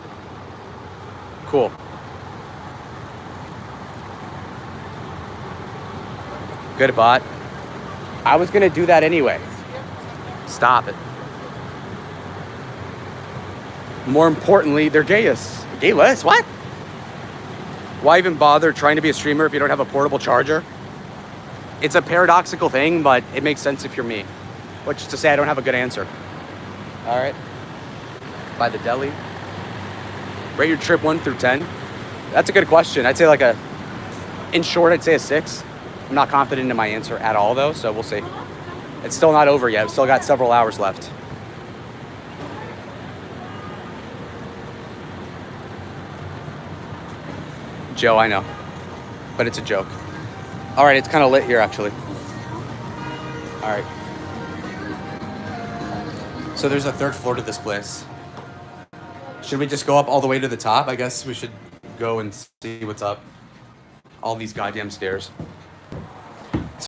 Cool. Good bot. I was going to do that anyway. Stop it. More importantly, they're gayless. Gayless? What? Why even bother trying to be a streamer if you don't have a portable charger? It's a paradoxical thing, but it makes sense if you're me. Which is to say I don't have a good answer. All right. By the deli. Rate your trip 1 through 10. That's a good question. I'd say in short, I'd say a 6. I'm not confident in my answer at all though, so we'll see. It's still not over yet. We've still got several hours left. Joe, I know, but it's a joke. All right, it's kind of lit here, actually. All right. So there's a 3rd floor to this place. Should we just go up all the way to the top? I guess we should go and see what's up. All these goddamn stairs.